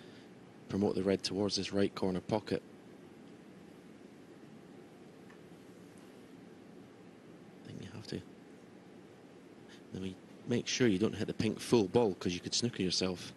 promote the red towards this right corner pocket. I think you have to. Then we make sure you don't hit the pink full ball because you could snooker yourself.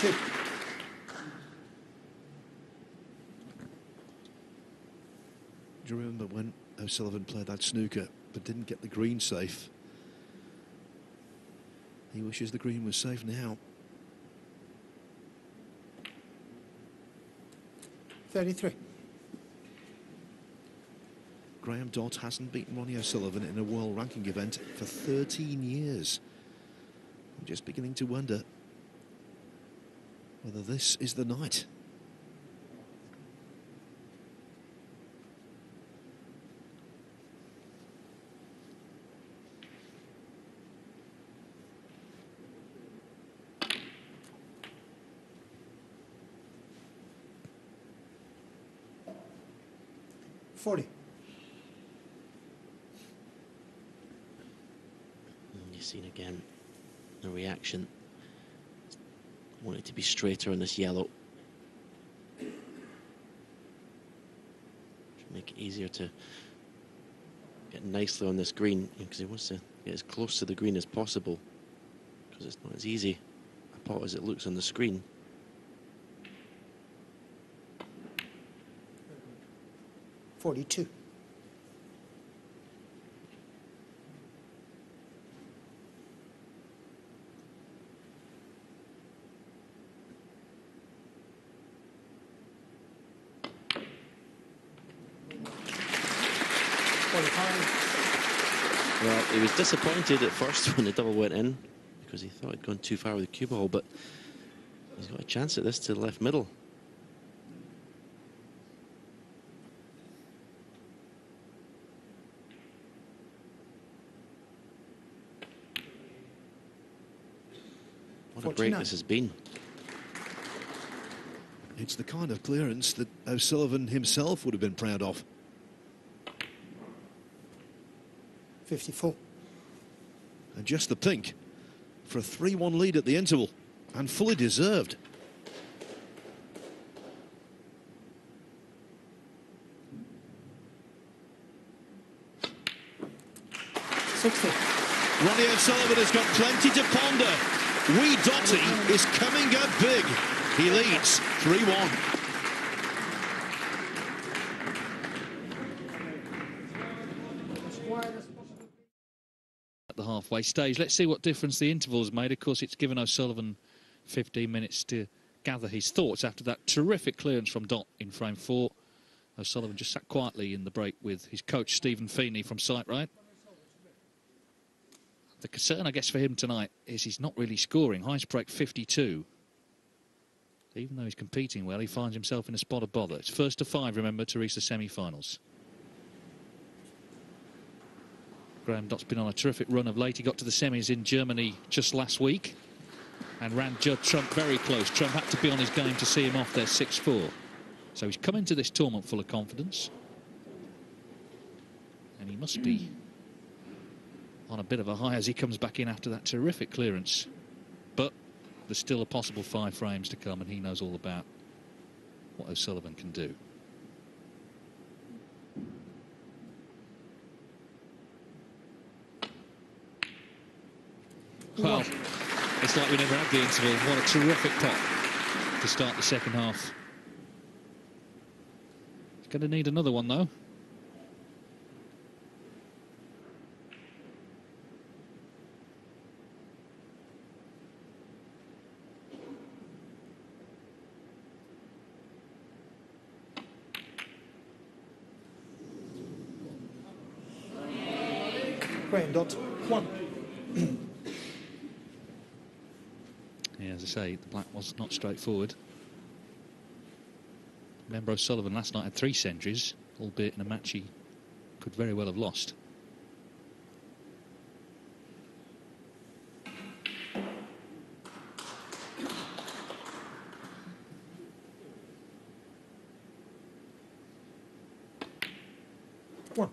42. Do you remember when O'Sullivan played that snooker but didn't get the green safe? He wishes the green was safe now. 33. Graeme Dott hasn't beaten Ronnie O'Sullivan in a world ranking event for 13 years. I'm just beginning to wonder whether this is the night. $40. You've seen again the reaction. Want it to be straighter on this yellow. Should make it easier to get nicely on this green, because he wants to get as close to the green as possible, because it's not as easy a pot as it looks on the screen. $42. Well, he was disappointed at first when the double went in, because he thought he'd gone too far with the cue ball, but he's got a chance at this to the left middle. What a break 49. this has been. It's the kind of clearance that O'Sullivan himself would have been proud of. 54. And just the pink for a 3-1 lead at the interval, and fully deserved. Ronnie O'Sullivan has got plenty to ponder. Wee Dotty is coming up big. He leads 3-1. At the halfway stage, let's see what difference the interval's made. Of course, it's given O'Sullivan 15 minutes to gather his thoughts after that terrific clearance from Dott in frame 4. O'Sullivan just sat quietly in the break with his coach Stephen Feeney from Sight Right. The concern, I guess, for him tonight is he's not really scoring. Highest break 52. Even though he's competing well, he finds himself in a spot of bother. It's first to 5, remember, to reach the semi-finals. Graeme Dott's been on a terrific run of late. He got to the semis in Germany just last week and ran Judd Trump very close. Trump had to be on his game to see him off there 6-4. So he's come into this tournament full of confidence. And he must be on a bit of a high as he comes back in after that terrific clearance. But there's still a possible 5 frames to come, and he knows all about what O'Sullivan can do. Well, it's like we never had the interval. What a terrific pot to start the second half. He's going to need another one, though. Graeme Dott, 1. Yeah, as I say, the black was not straightforward. Remember, O'Sullivan last night had 3 centuries, albeit in a match he could very well have lost. One.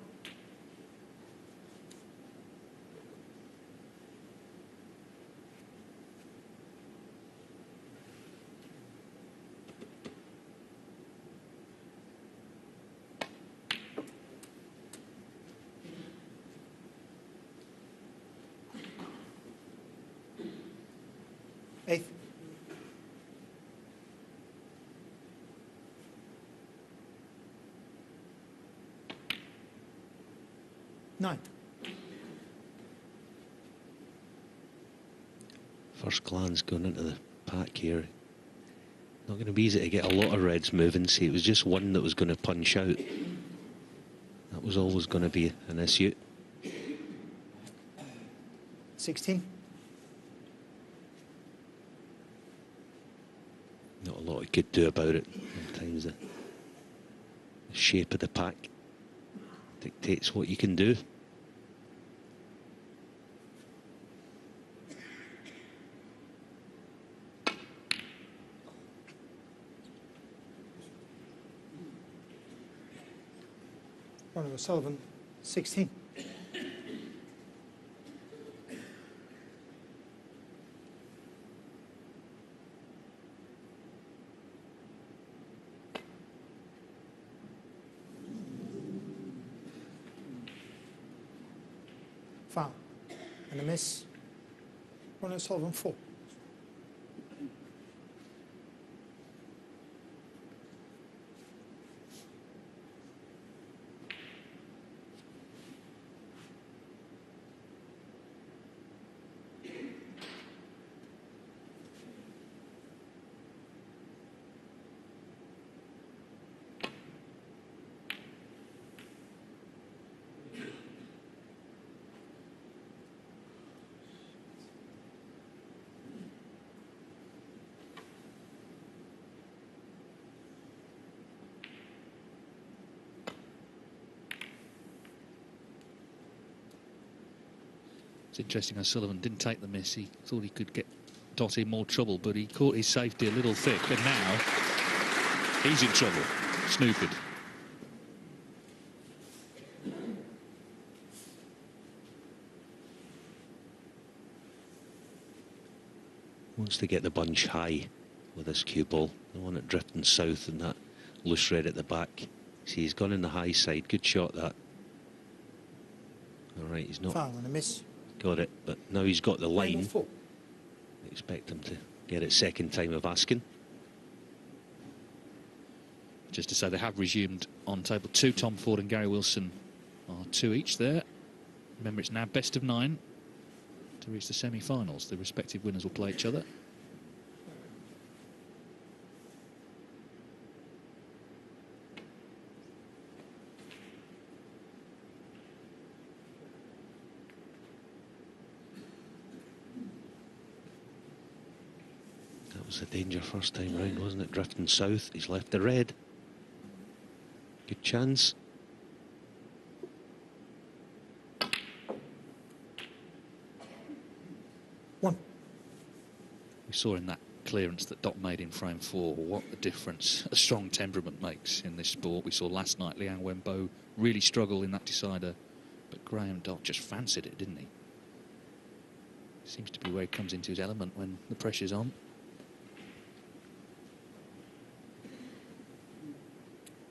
Eighth. 9. First glance going into the pack here. Not going to be easy to get a lot of reds moving. See, it was just one that was going to punch out. That was always going to be an issue. 16. Not a lot you could do about it. Sometimes the shape of the pack dictates what you can do. Ronnie O'Sullivan, 16. Foul. And a miss. Ronnie O'Sullivan, 4. It's interesting O'Sullivan didn't take the miss. He thought he could get Dott in more trouble, but he caught his safety a little thick, and now he's in trouble. Snookered. Wants to get the bunch high with this cue ball. They want it drifting south and that loose red at the back. See, he's gone in the high side. Good shot, that. All right, he's not Foul and a miss. got it, but now he's got the line. 4. Expect him to get it second time of asking. Just to say, they have resumed on table 2. Tom Ford and Gary Wilson are 2 each there. Remember, it's now best of 9 to reach the semi-finals. The respective winners will play each other. That was a danger first time round, wasn't it? Drifting south. He's left the red. Good chance. One. We saw in that clearance that Dott made in frame 4 what a difference a strong temperament makes in this sport. We saw last night Liang Wenbo really struggle in that decider, but Graeme Dott just fancied it, didn't he? Seems to be where he comes into his element when the pressure's on.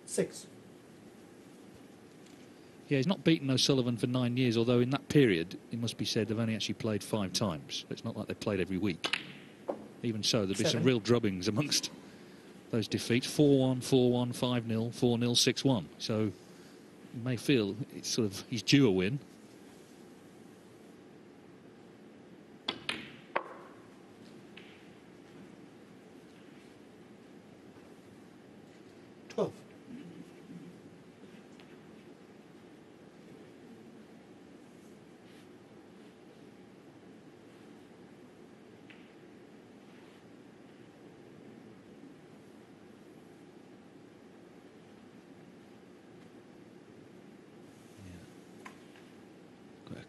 6. Yeah, he's not beaten O'Sullivan for 9 years, although in that period, it must be said, they've only actually played 5 times. It's not like they played every week. Even so, there'll be 7. some real drubbings amongst those defeats. 4-1, 4-1, 5-0, 4-0, 6-1. So you may feel it's sort of he's due a win.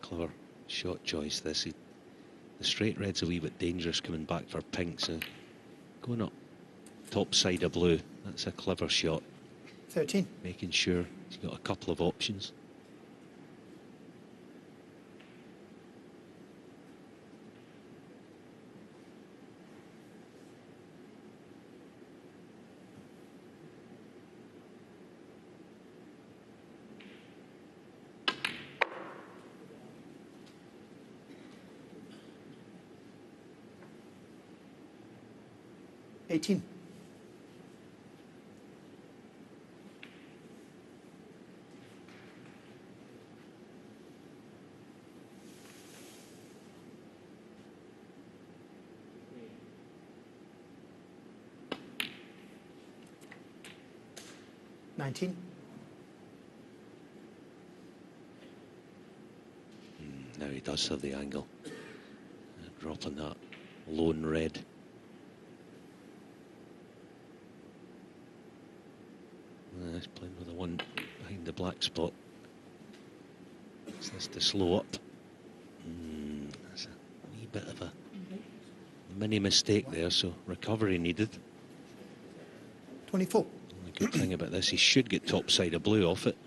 Clever shot choice this. The straight red's a wee bit dangerous coming back for pink, so going up top side of blue, that's a clever shot. 13. Making sure he's got a couple of options. $18. 19. Now he does have the angle. Dropping that lone red. He's playing with the one behind the black spot. Is this to slow up? That's a wee bit of a mini mistake there, so recovery needed. 24. The good thing about this, he should get top side of blue off it.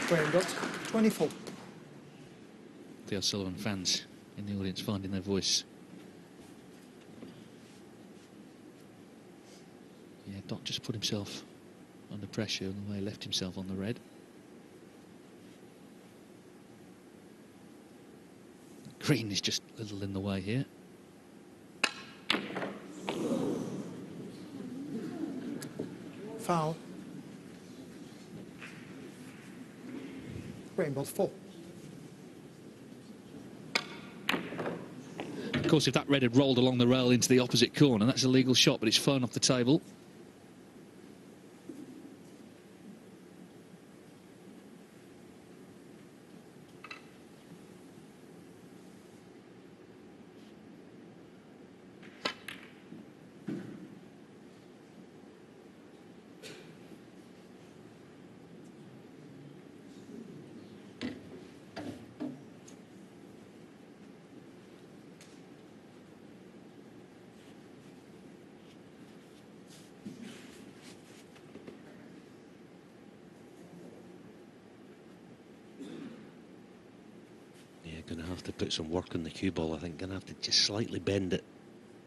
Graeme Dott, 24. The O'Sullivan fans in the audience finding their voice. Yeah, Dott just put himself under pressure and the way he left himself on the red. Green is just a little in the way here. Foul. Graeme Dott, 4. Of course, if that red had rolled along the rail into the opposite corner, that's a legal shot, but it's thrown off the table. Going to have to put some work on the cue ball. I think going to have to just slightly bend it,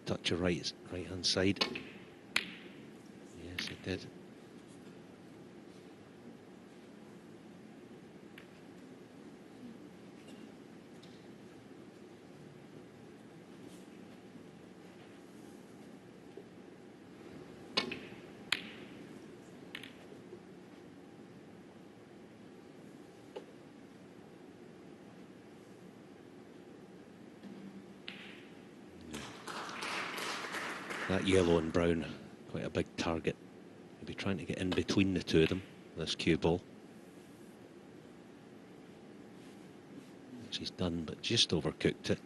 touch your right hand side. Yes, it did. That yellow and brown, quite a big target. He'll be trying to get in between the two of them, this cue ball. Which he's done, but just overcooked it.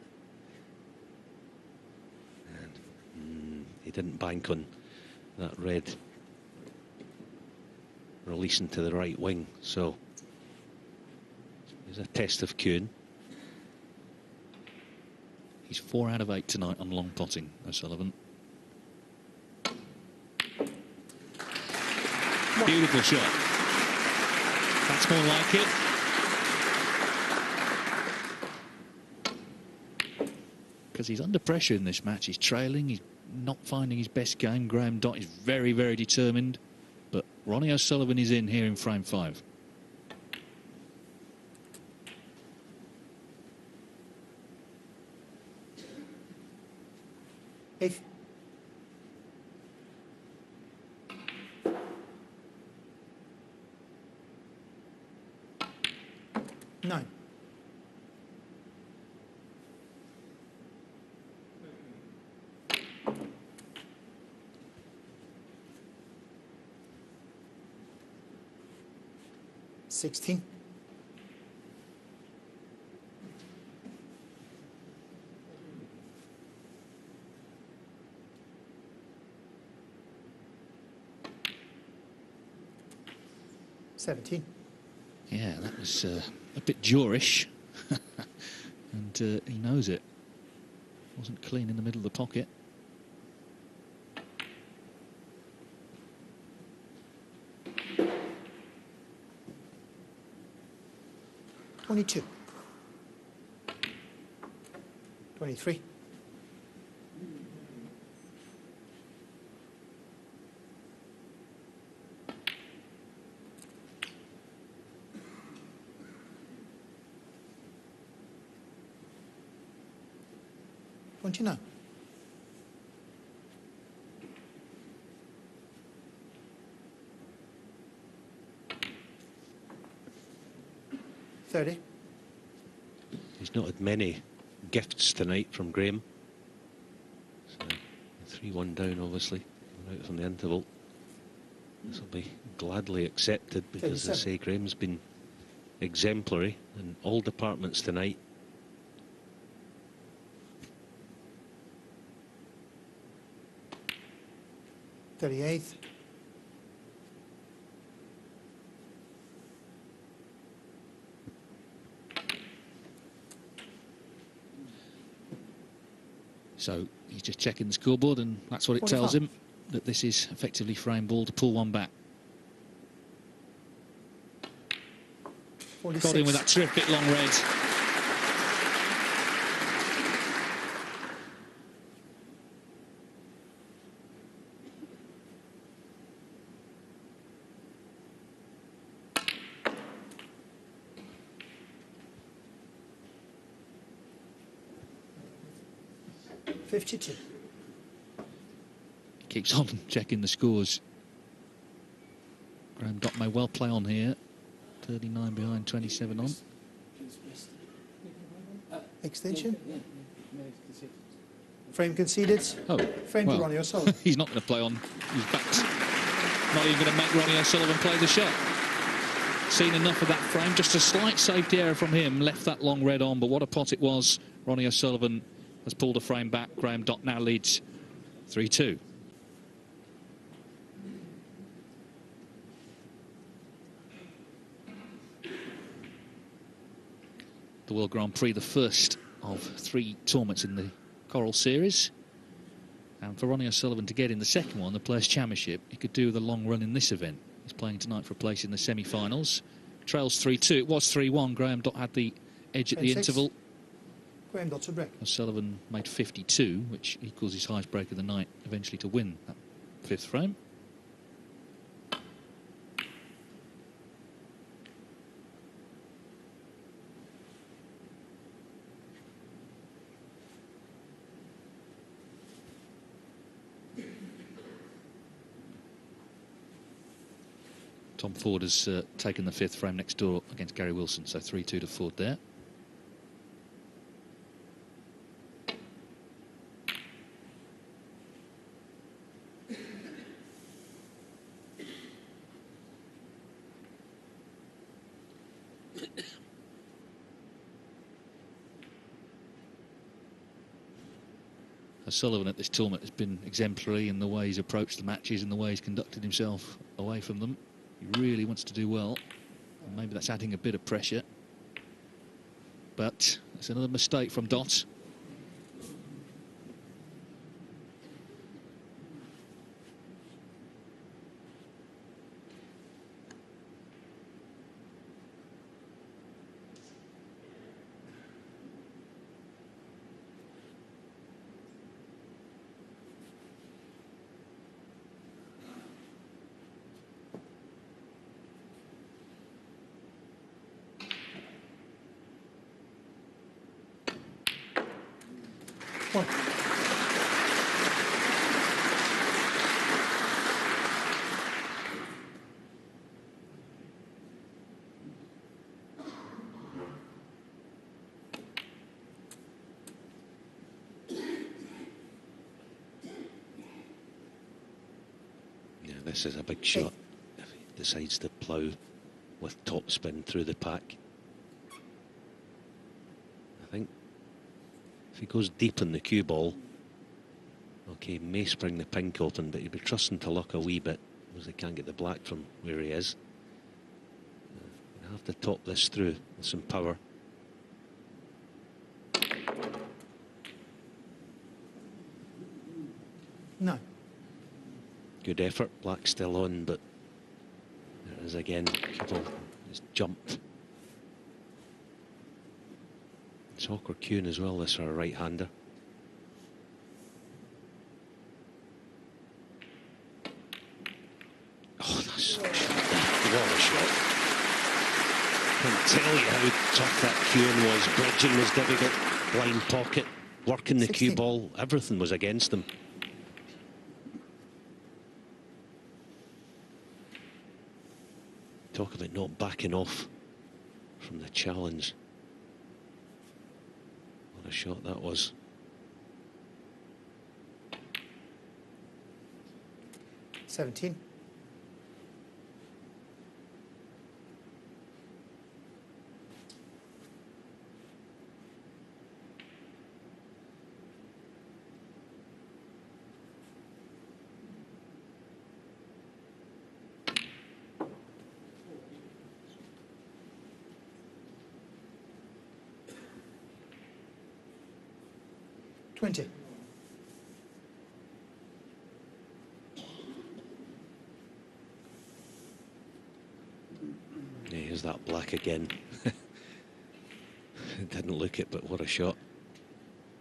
And he didn't bank on that red releasing to the right wing, so there's a test of cueing. He's 4 out of 8 tonight on long potting, O'Sullivan. Beautiful shot. That's more like it. Because he's under pressure in this match. He's trailing. He's not finding his best game. Graeme Dott is very, very determined. But Ronnie O'Sullivan is in here in frame 5. Eighth. Nine. 16. 17. Yeah, that was a bit Jurish. And he knows it. Wasn't clean in the middle of the pocket. $22. 23. Don't you know? $30. He's not had many gifts tonight from Graeme. So 3-1 down, obviously, out from the interval. This will be gladly accepted because, as I say, Graeme's been exemplary in all departments tonight. $38. So he's just checking the scoreboard, and that's what it tells 45. him, that this is effectively frame ball to pull one back. 46. Got in with that terrific long red. $52. Keeps on checking the scores. Graeme Dott may well play on here. 39 behind, 27 on. Extension. Frame conceded. Oh, Frame to Ronnie O'Sullivan. He's not going to play on. He's backed. Not even going to make Ronnie O'Sullivan play the shot. Seen enough of that frame. Just a slight safety error from him. Left that long red on, but what a pot it was. Ronnie O'Sullivan has pulled a frame back. Graeme Dott now leads 3-2. The World Grand Prix, the first of 3 tournaments in the Coral Series. And for Ronnie O'Sullivan to get in the second one, the Players' Championship, he could do the long run in this event. He's playing tonight for a place in the semi-finals. Trails 3-2. It was 3-1. Graeme Dott had the edge at the interval. Graeme Dott's a break. O'Sullivan made 52, which equals his highest break of the night, eventually to win that 5th frame. Tom Ford has taken the 5th frame next door against Gary Wilson, so 3-2 to Ford there. O'Sullivan at this tournament has been exemplary in the way he's approached the matches and the way he's conducted himself away from them. He really wants to do well. And maybe that's adding a bit of pressure. But it's another mistake from Dott. One. Yeah, this is a big shot if he decides to plough with top spin through the pack. I think if he goes deep in the cue ball, okay, may spring the pink open, but he'll be trusting to luck a wee bit because he can't get the black from where he is. He'll have to top this through with some power. No. Good effort, black still on, but there is again, cue ball has jumped. It's awkward cueing as well, this for a right-hander. Oh, that's such what a shot. I can't tell you how tough that cueing was. Bridging was difficult. Blind pocket. working the 16. cue ball, everything was against him. Talk about not backing off from the challenge. What a shot that was. $17. $20. Yeah, here's that black again. Didn't look it, but what a shot.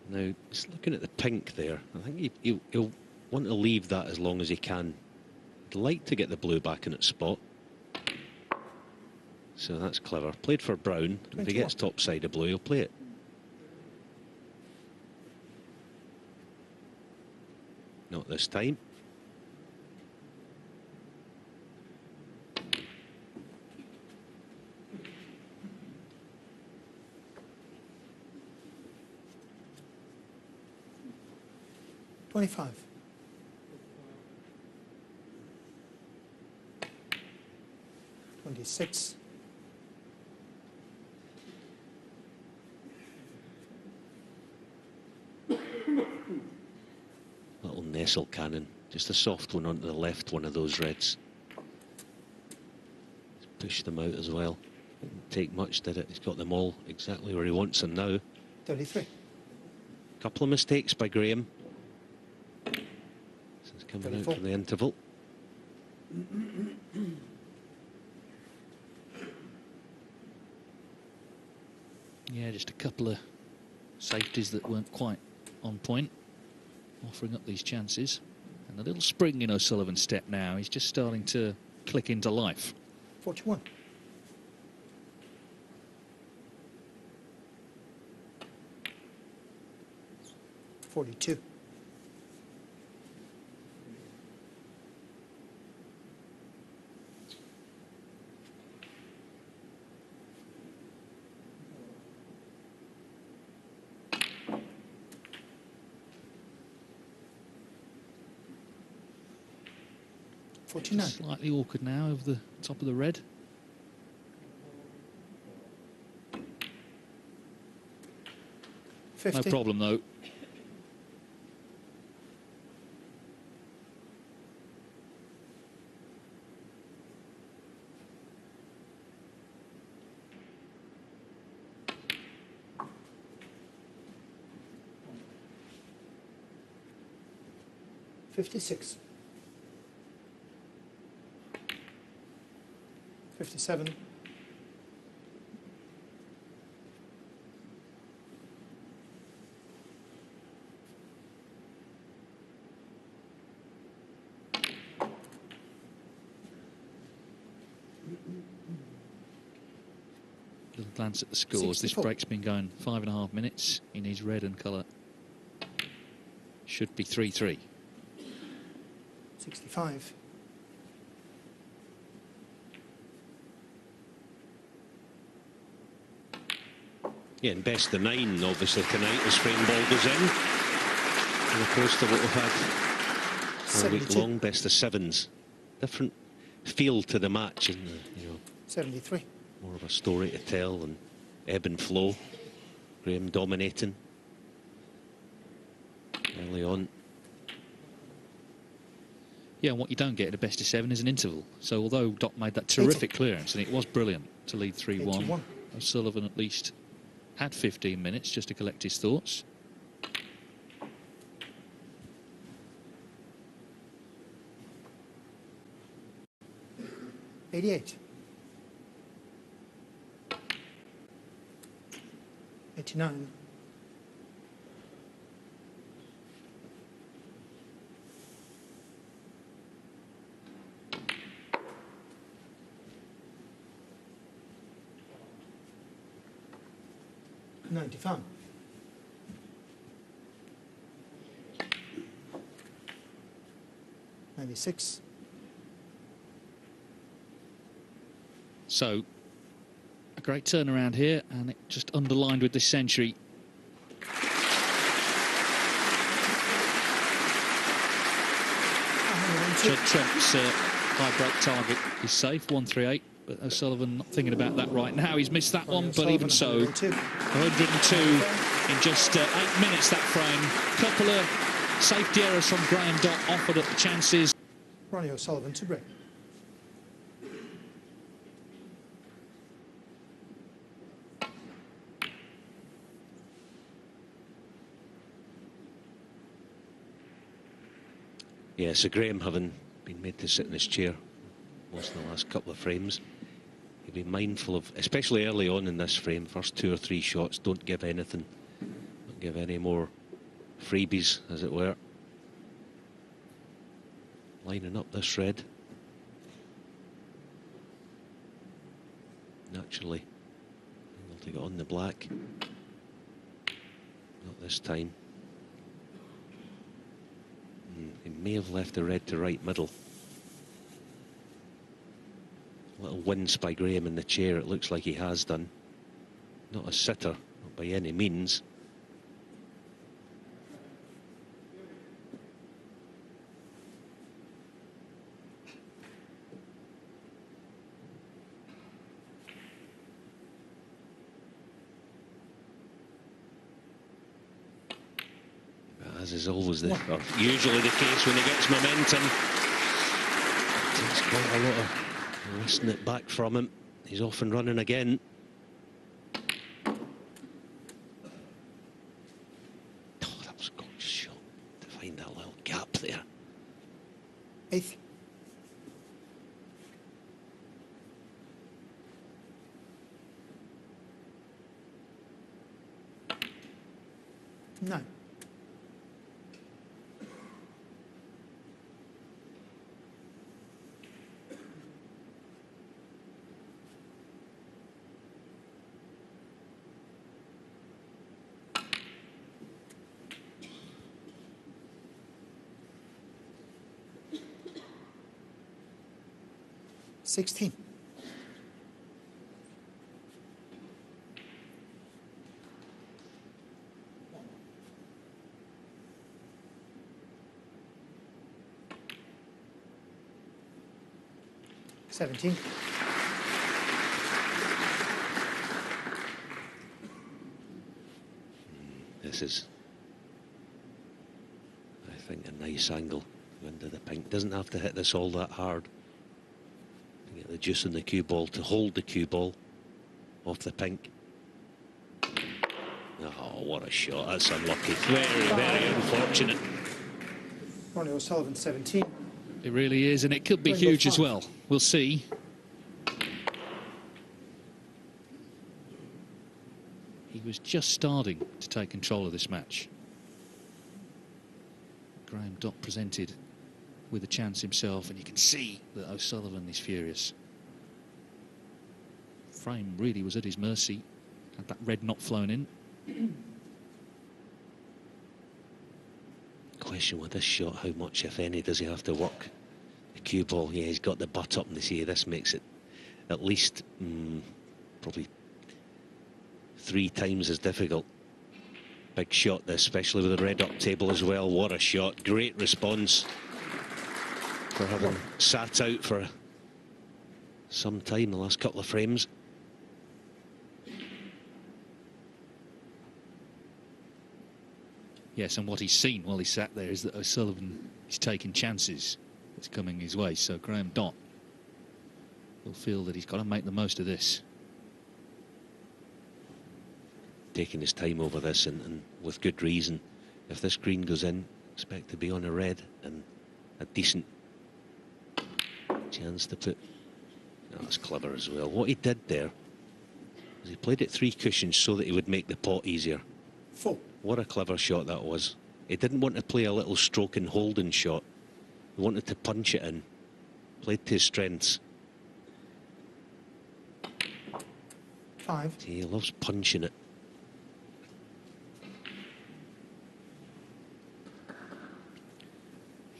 Now, just looking at the pink there, I think he'll want to leave that as long as he can. He'd like to get the blue back in its spot. So that's clever. Played for brown. If he gets top side of blue, he'll play it. Not this time. $25. $26. Little nestle cannon. Just a soft one onto the left, one of those reds. Push them out as well. Didn't take much, did it? He's got them all exactly where he wants them now. 33. Couple of mistakes by Graeme. Since coming 34. out from the interval. Yeah, just a couple of safeties that weren't quite on point, offering up these chances. And a little spring in O'Sullivan's step now. He's just starting to click into life. 41. $42. $49. Slightly awkward now over the top of the red. No 50. problem though. $56. 57. Little glance at the scores. 64. This break's been going 5.5 minutes. He needs red and colour. Should be 3-3. 65. Yeah, and best of 9, obviously, tonight as frame ball goes in. As opposed to what we've had all week 72. long, best of 7s. Different feel to the match, and you know, 73. more of a story to tell and ebb and flow. Graeme dominating early on. Yeah, and what you don't get at a best of 7 is an interval. So although Dott made that terrific clearance, and it was brilliant to lead 3-1, 81. O'Sullivan at least had 15 minutes just to collect his thoughts. $88. 89. $95. 96. So, a great turnaround here, and it just underlined with this century. Judd Trump's high break target is safe, 138, but O'Sullivan not thinking about that right now. He's missed that one, but even so, 102 in just 8 minutes, that frame. Couple of safety errors from Graeme Dott offered up the chances. Ronnie O'Sullivan to break. Yeah, so Graeme, having been made to sit in his chair most of the last couple of frames, he'll be mindful of, especially early on in this frame, first 2 or 3 shots, don't give anything, don't give any more freebies, as it were. Lining up this red. Naturally, able to get on the black. Not this time. He may have left the red to right middle. A little wince by Graeme in the chair, it looks like he has done. Not a sitter, not by any means. As is always or usually the case when he gets momentum, it takes quite a lot of wresting it back from him. He's off and running again. Oh, that was a gorgeous shot to find that little gap there. 8th. Nine. $16. $17. This is, I think, a nice angle under the pink. Doesn't have to hit this all that hard. Get the juice in the cue ball to hold the cue ball off the pink. Oh, what a shot. That's unlucky. Very, very unfortunate. Ronnie O'Sullivan, 17. It really is, and it could be huge as well. We'll see. He was just starting to take control of this match. Graeme Dott presented with a chance himself, and you can see that O'Sullivan is furious. Frame really was at his mercy, had that red not flown in. Question with this shot, how much, if any, does he have to work the cue ball? Yeah, he's got the butt up, and they say this makes it at least probably 3 times as difficult. Big shot this, especially with the red up table as well. What a shot. Great response for having sat out for some time, the last couple of frames. Yes, and what he's seen while he sat there is that O'Sullivan is taking chances. It's coming his way, so Graeme Dott will feel that he's got to make the most of this. Taking his time over this, and with good reason. If this green goes in, expect to be on a red and a decent chance to put. Oh, that's clever as well. What he did there was he played it 3 cushions so that he would make the pot easier. 4. What a clever shot that was. He didn't want to play a little stroke and holding shot. He wanted to punch it in. Played to his strengths. 5. He loves punching it.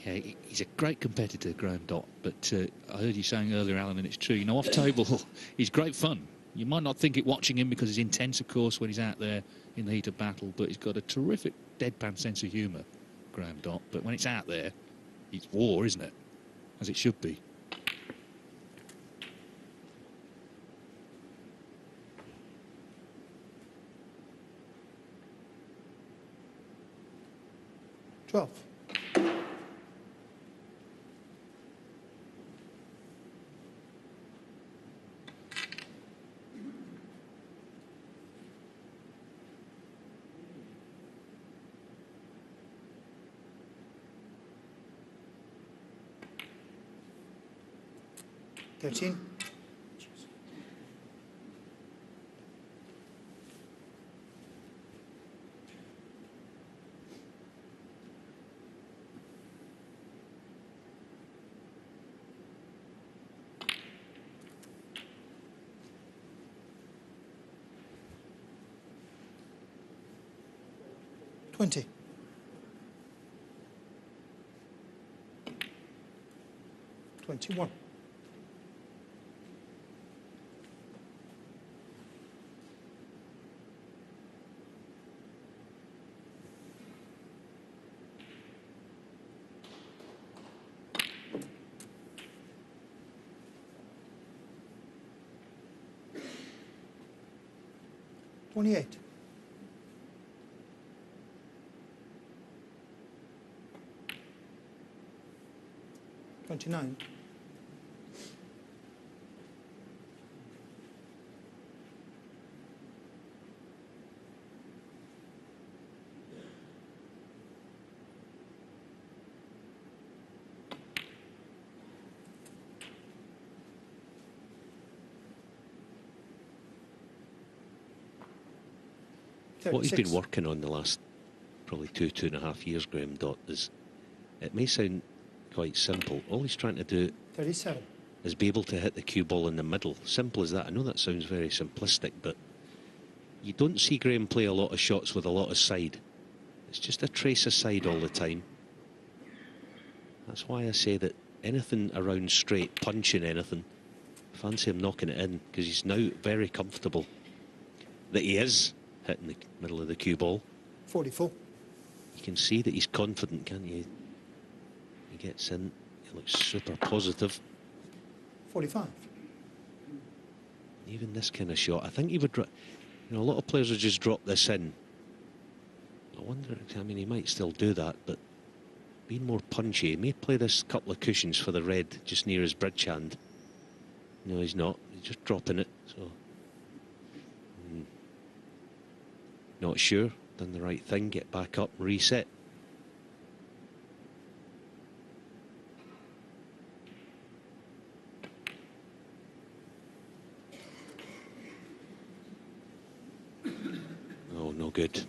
Yeah, Yeah, he's a great competitor, Graeme Dott, but I heard you saying earlier, Alan, and it's true, you know, off table, he's great fun. You might not think it watching him because he's intense, of course, when he's out there in the heat of battle, but he's got a terrific deadpan sense of humour, Graeme Dott. But when it's out there, it's war, isn't it? As it should be. Twelve. $13. 20. 21. 28. 29. 36. What he's been working on the last probably 2.5 years, Graeme Dott, is, it may sound quite simple. All he's trying to do 37. is be able to hit the cue ball in the middle. Simple as that. I know that sounds very simplistic, but you don't see Graeme play a lot of shots with a lot of side. It's just a trace of side all the time. That's why I say that anything around straight, punching anything, fancy him knocking it in, because he's now very comfortable that he is hitting the middle of the cue ball. 44. You can see that he's confident, can't you? He gets in, he looks super positive. 45. Even this kind of shot, I think he would, you know, a lot of players would just drop this in. I wonder, I mean, he might still do that, but being more punchy, he may play this couple of cushions for the red just near his bridge hand. No, he's not. He's just dropping it, so... Not sure. Done the right thing. Get back up, reset. Oh, no good.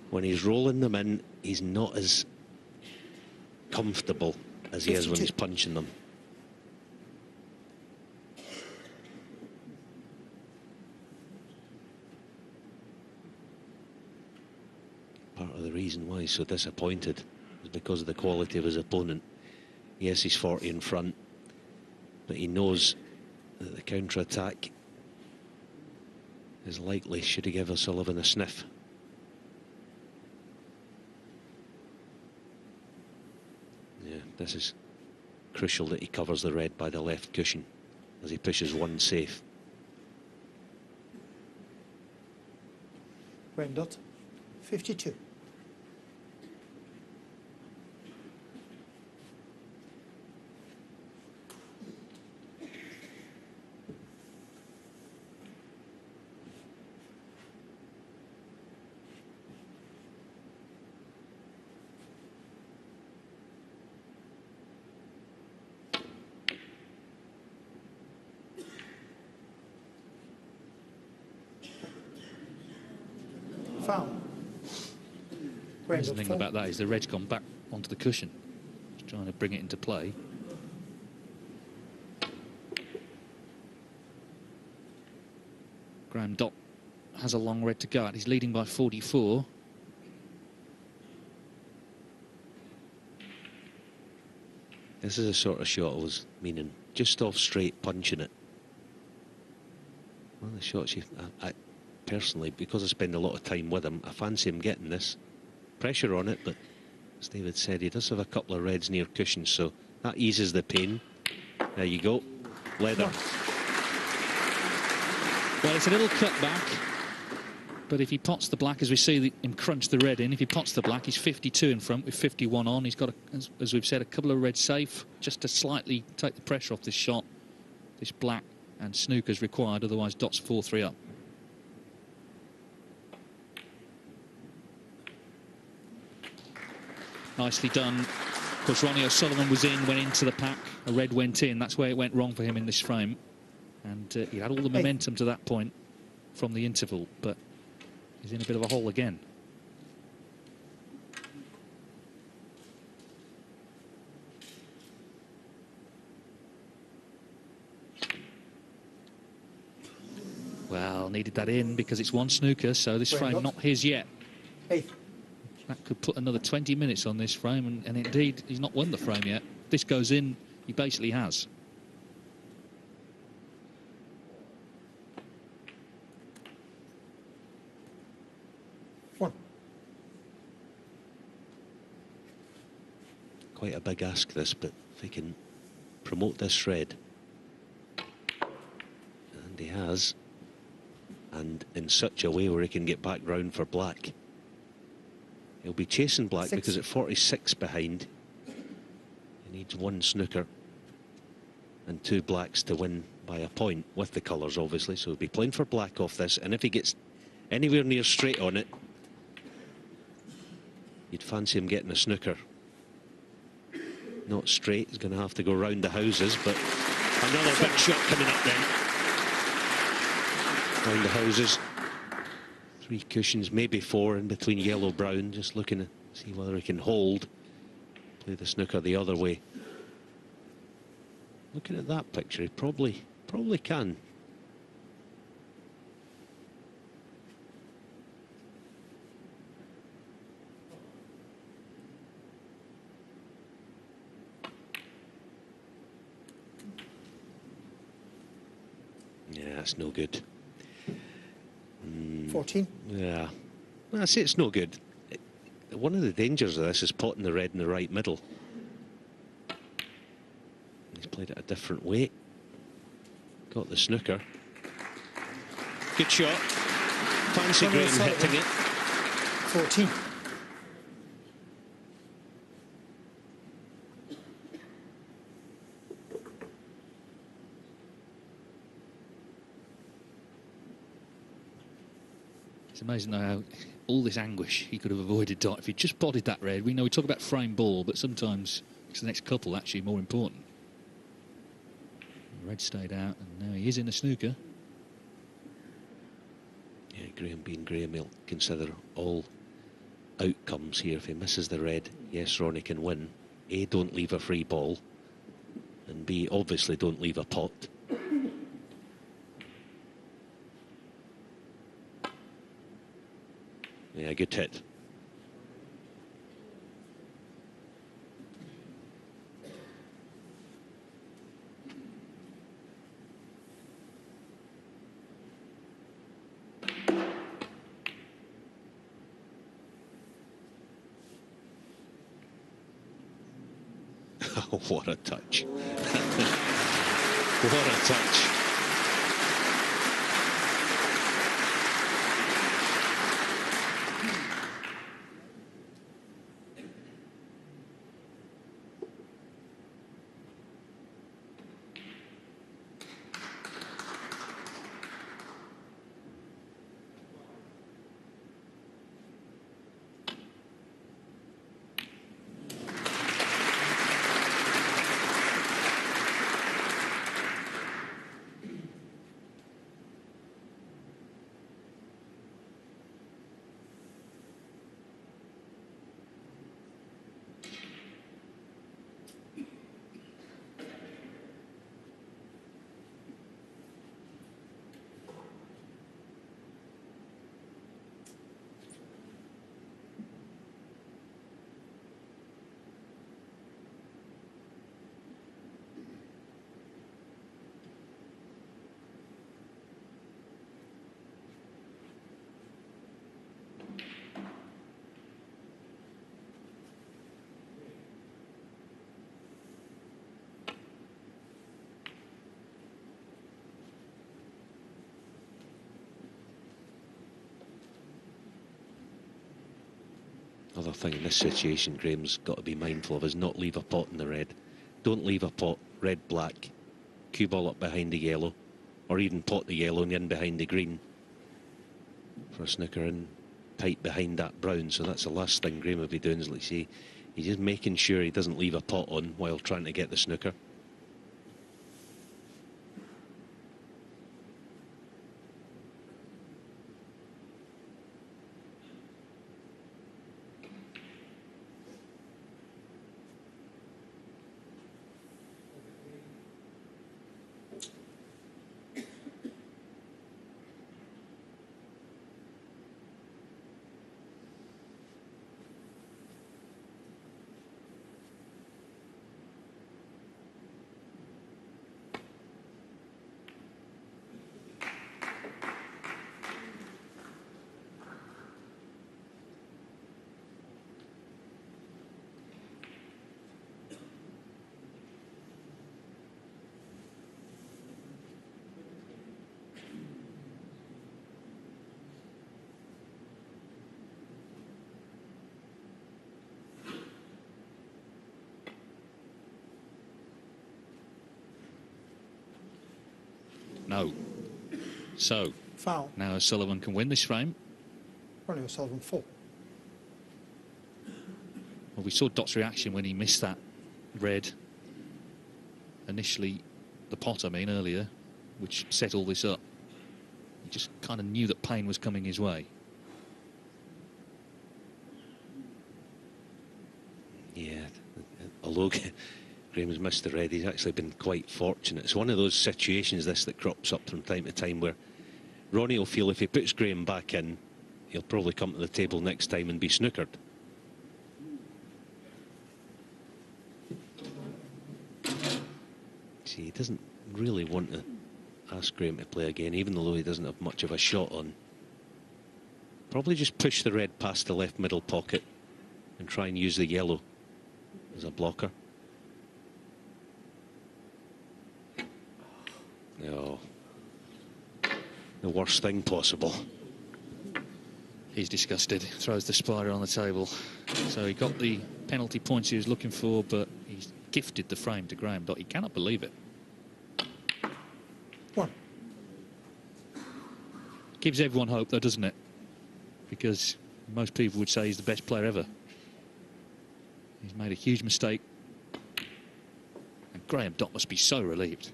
When he's rolling them in, he's not as comfortable as he is when he's punching them. Part of the reason why he's so disappointed is because of the quality of his opponent. Yes, he's 40 in front, but he knows that the counter-attack is likely should he give O'Sullivan a sniff. Yeah, this is crucial that he covers the red by the left cushion as he pushes one safe. Graeme Dott. 52. Foul. The thing about that is the red's gone back onto the cushion. Just trying to bring it into play. Graeme Dott has a long red to go at. He's leading by 44. This is a sort of shot I was meaning. Just off straight, punching it. One of the shots I personally, because I spend a lot of time with him, I fancy him getting this. Pressure on it, but as David said, he does have a couple of reds near cushions, so that eases the pain. There you go. Leather. Well, it's a little cut back, but if he pots the black, as we see him crunch the red in, if he pots the black, he's 52 in front with 51 on. He's got, as we've said, a couple of reds safe, just to slightly take the pressure off this shot. This black and snooker's required, otherwise Dott's 4-3 up. Nicely done. Of course, Ronnie O'Sullivan was in, went into the pack. A red went in. That's where it went wrong for him in this frame. And he had all the momentum to that point from the interval, but he's in a bit of a hole again. Well, needed that in because it's one snooker, so this frame not his yet. That could put another 20 minutes on this frame, and indeed, he's not won the frame yet. If this goes in, he basically has. Quite a big ask, this, but if he can promote this red, and he has, and in such a way where he can get back round for black. He'll be chasing black because at 46 behind, he needs one snooker and two blacks to win by a point with the colours, obviously. So he'll be playing for black off this, and if he gets anywhere near straight on it, you'd fancy him getting a snooker. Not straight, he's going to have to go round the houses, but another big shot coming up then. Round the houses. 3 cushions, maybe 4 in between yellow-brown, just looking to see whether he can hold. Play the snooker the other way. Looking at that picture, he probably can. Yeah, that's no good. 14. Yeah. Well, I say it's no good. One of the dangers of this is potting the red in the right middle. He's played it a different way. Got the snooker. Good shot. Fancy Graeme hitting it. 14. It's amazing though how all this anguish he could have avoided Dott if he just potted that red. We know we talk about frame ball, but sometimes it's the next couple actually more important. Red stayed out, and now he is in a snooker. Yeah, Graeme being Graeme, he'll consider all outcomes here. If he misses the red, yes, Ronnie can win. A, don't leave a free ball, and B, obviously don't leave a pot. Yeah, good hit. What a touch. What a touch. Other thing in this situation Graeme's got to be mindful of is not leave a pot in the red. Don't leave a pot red-black, cue ball up behind the yellow, or even pot the yellow and in behind the green for a snooker in tight behind that brown. So that's the last thing Graeme will be doing, is, like say, he's just making sure he doesn't leave a pot on while trying to get the snooker. No. So, Foul. now O'Sullivan can win this frame. Ronnie O'Sullivan 4. Well, we saw Dott's reaction when he missed that red. Initially, the pot, I mean, earlier, which set all this up. He just kind of knew that pain was coming his way. Yeah, although Graeme's missed the red, he's actually been quite fortunate. It's one of those situations, this, that crops up from time to time, where Ronnie will feel if he puts Graeme back in, he'll probably come to the table next time and be snookered. See, he doesn't really want to ask Graeme to play again, even though he doesn't have much of a shot on. Probably just push the red past the left middle pocket and try and use the yellow as a blocker. No. The worst thing possible. He's disgusted, throws the spider on the table. So he got the penalty points he was looking for, but he's gifted the frame to Graeme Dott. He cannot believe it. 1. Gives everyone hope, though, doesn't it? Because most people would say he's the best player ever. He's made a huge mistake. And Graeme Dott must be so relieved.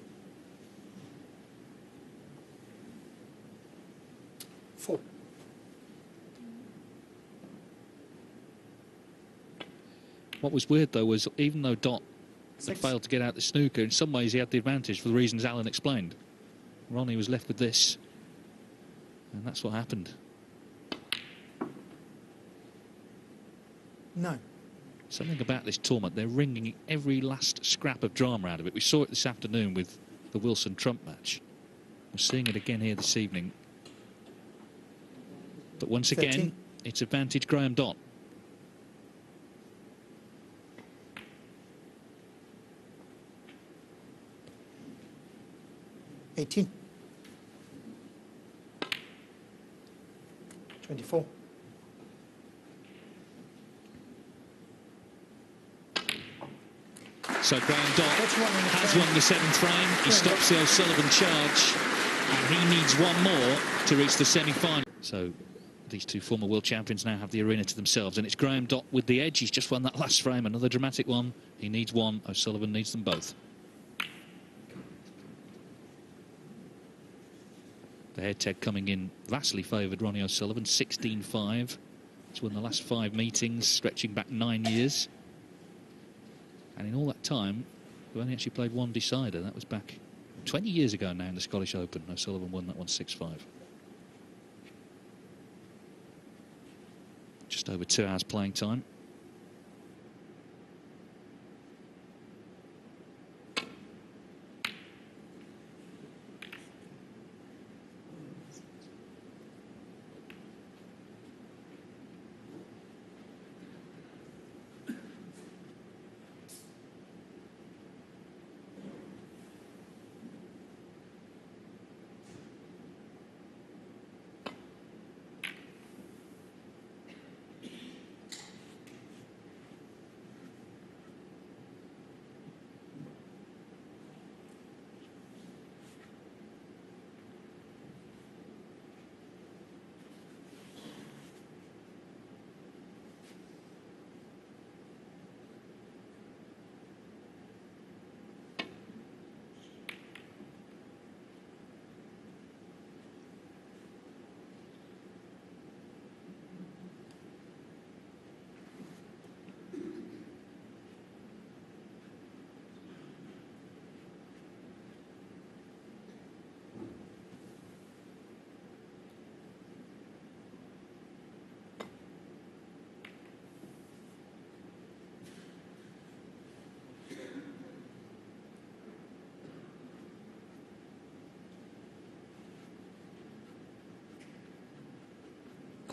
4. What was weird, though, was even though Dott had 6. failed to get out the snooker, in some ways he had the advantage for the reasons Alan explained. Ronnie was left with this. And that's what happened. 9. Something about this tournament, they're wringing every last scrap of drama out of it. We saw it this afternoon with the Wilson-Trump match. We're seeing it again here this evening. But once 13. again, it's advantage Graeme Dott. $18. 24. So Graeme Dott has won the 7th frame. He stops the O'Sullivan charge, and he needs one more to reach the semi-final. So these two former world champions now have the arena to themselves, and it's Graeme Dott with the edge. He's just won that last frame, another dramatic one. He needs one. O'Sullivan needs them both. The head-to-head coming in vastly favoured Ronnie O'Sullivan, 16-5. He's won the last 5 meetings, stretching back 9 years. And in all that time, we've only actually played one decider. That was back 20 years ago now in the Scottish Open. O'Sullivan won that one 6-5. Just over 2 hours playing time.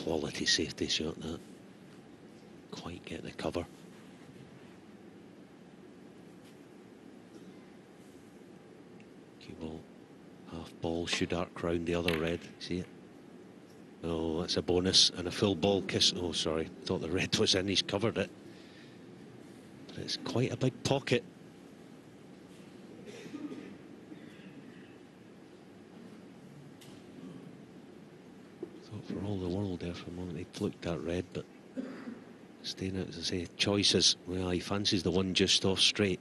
quality safety shot, that. Quite get the cover. Cue ball, half ball, should arc round the other red. See it? Oh, that's a bonus, and a full ball kiss. Oh, sorry, thought the red was in, he's covered it. But it's quite a big pocket. Thought for all the world there for a moment he'd flicked that red, but staying out, as I say, choices. Well, he fancies the one just off straight.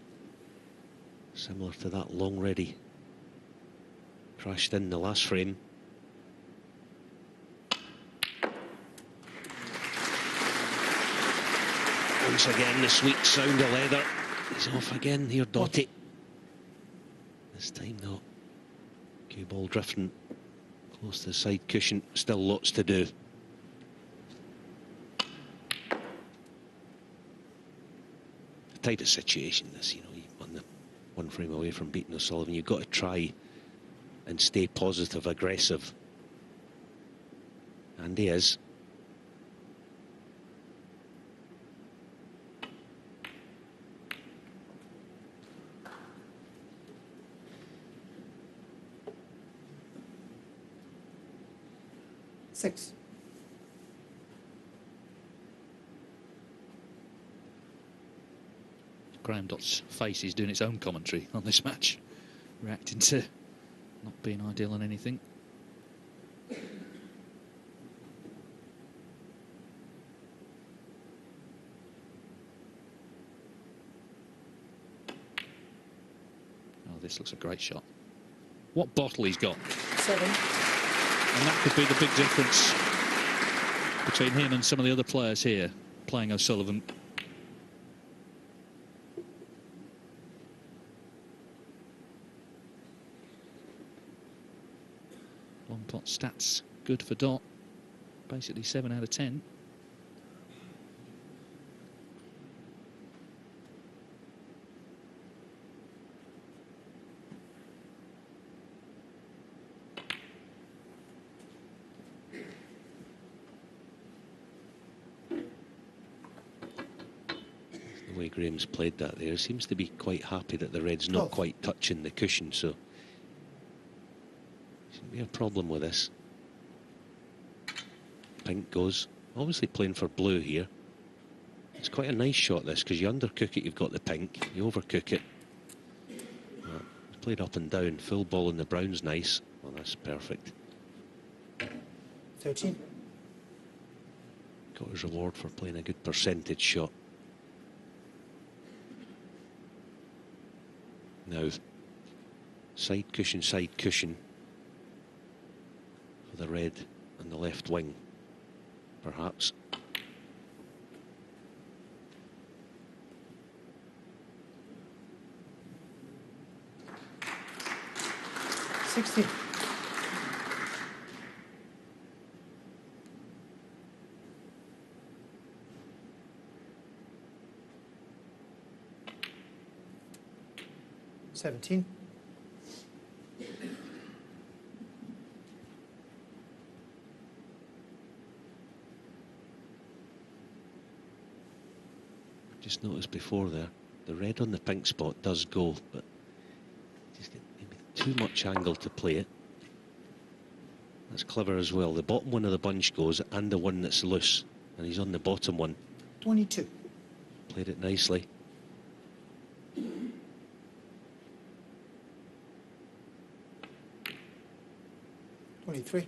Similar to that long ready. Crashed in the last frame. Once again, the sweet sound of leather. He's off again here, Dotty. This time, though, cue ball drifting close to the side cushion. Still lots to do. The type of situation this, you know, you're on the one frame away from beating O'Sullivan. You've got to try and stay positive, aggressive. And he is. Six. Graeme Dott's face is doing its own commentary on this match, reacting to not being ideal on anything. Oh, this looks a great shot. What bottle he's got. 7. And that could be the big difference between him and some of the other players here playing O'Sullivan. Long pot stats good for Dott. Basically 7 out of 10. The way Graeme's played that there, seems to be quite happy that the red's not quite touching the cushion, so shouldn't be a problem with this. Pink goes, obviously playing for blue here. It's quite a nice shot this, because you undercook it, you've got the pink, you overcook it. It's played up and down, full ball in the brown's nice. Well, that's perfect. 13. Got his reward for playing a good percentage shot. Now, side cushion for the red and the left wing, perhaps. $60. $17. Just noticed before there, the red on the pink spot does go, but just get maybe too much angle to play it. That's clever as well. The bottom one of the bunch goes, and the one that's loose, and he's on the bottom one. 22. Played it nicely. $23.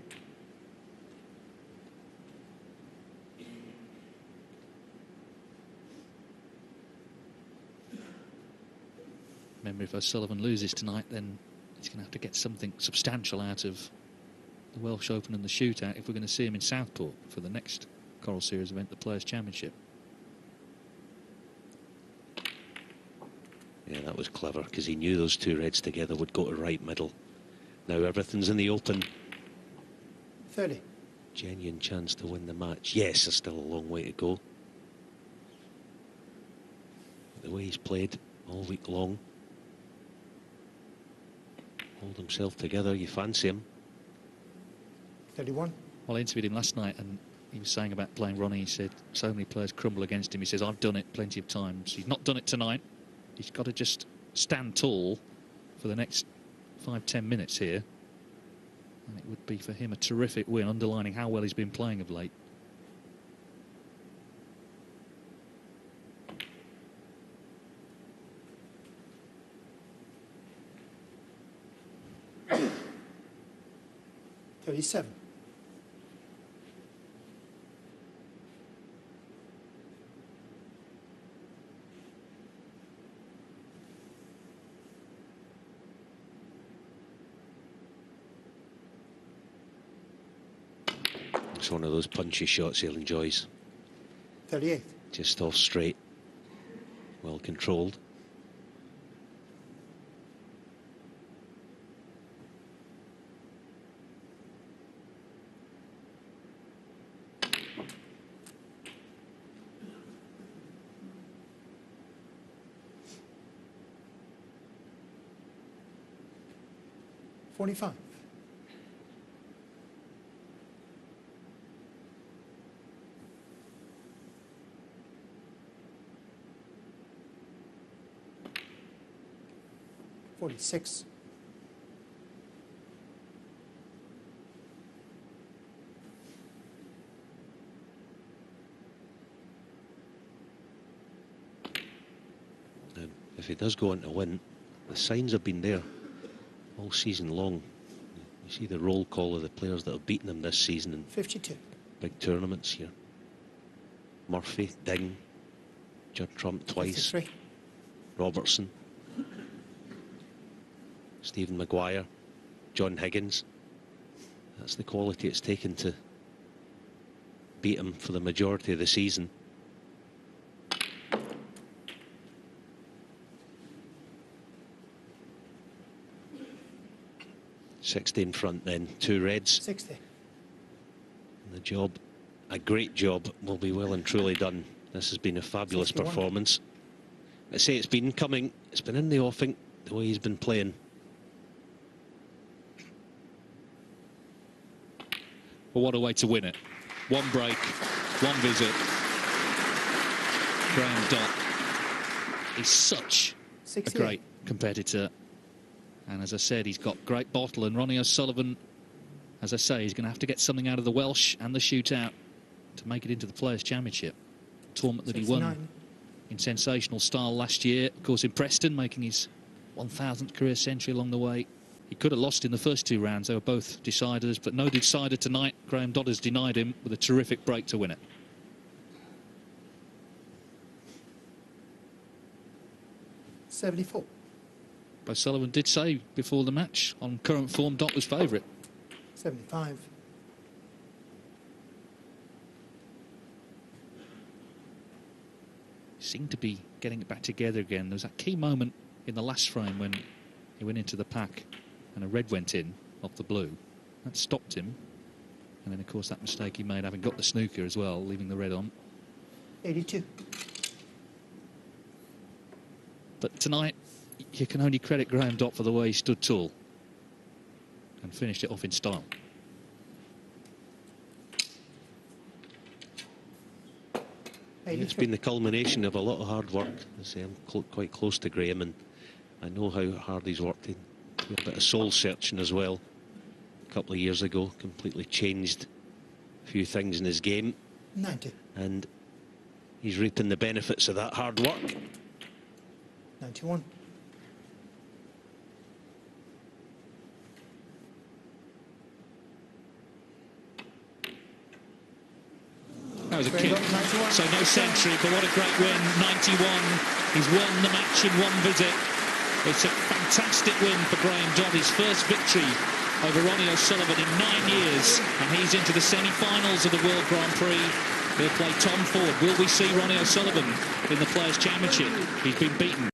Remember, if O'Sullivan loses tonight, then he's going to have to get something substantial out of the Welsh Open and the shootout if we're going to see him in Southport for the next Coral Series event, the Players' Championship. Yeah, that was clever, because he knew those two reds together would go to right middle. Now everything's in the open. 30. Genuine chance to win the match. Yes, there's still a long way to go. The way he's played all week long. Hold himself together, you fancy him. 31. Well, I interviewed him last night, and He was saying about playing Ronnie, he said so many players crumble against him. He says, I've done it plenty of times. He's not done it tonight. He's got to just stand tall for the next 5-10 minutes here. And it would be for him a terrific win, underlining how well he's been playing of late. $37. It's one of those punchy shots he enjoys. 38. Just off straight. Well controlled. $45. $46. Now, if he does go on to win, the signs have been there all season long. You see the roll call of the players that have beaten him this season in 52. big tournaments here. Murphy, Ding, Judd Trump twice, 53. Robertson, Stephen Maguire, John Higgins. That's the quality it's taken to beat him for the majority of the season. $60 in front then, 2 reds. 60. And the job, a great job, will be well and truly done. This has been a fabulous 61. performance. I say it's been coming, it's been in the offing, the way he's been playing. Well, what a way to win it. One break, one visit. Graeme Dott is such a 68. great competitor. And as I said, he's got great bottle. And Ronnie O'Sullivan, as I say, he's going to have to get something out of the Welsh and the shootout to make it into the Players' Championship. Tournament that 69. he won in sensational style last year. Of course, in Preston, making his 1,000th career century along the way. He could have lost in the first 2 rounds. They were both deciders, but no decider tonight. Graeme Dott has denied him with a terrific break to win it. $74. O'Sullivan did say before the match, on current form, Dott was favourite. $75. Seemed to be getting it back together again. There was that key moment in the last frame when he went into the pack and a red went in off the blue. That stopped him. And then, of course, that mistake he made, having got the snooker as well, leaving the red on. 82. But tonight, you can only credit Graeme Dott for the way he stood tall and finished it off in style. It's been the culmination of a lot of hard work. I say I'm quite close to Graeme, and I know how hard he's worked. A bit of soul searching as well. A couple of years ago, completely changed a few things in his game. 90. And he's reaping the benefits of that hard work. 91. That was a Graeme kick. Dott, 91. So no century, but what a great win. 91. He's won the match in one visit. It's a fantastic win for Graeme Dott. His first victory over Ronnie O'Sullivan in 9 years. And he's into the semi-finals of the World Grand Prix. He'll play Tom Ford. Will we see Ronnie O'Sullivan in the Players' Championship? He's been beaten.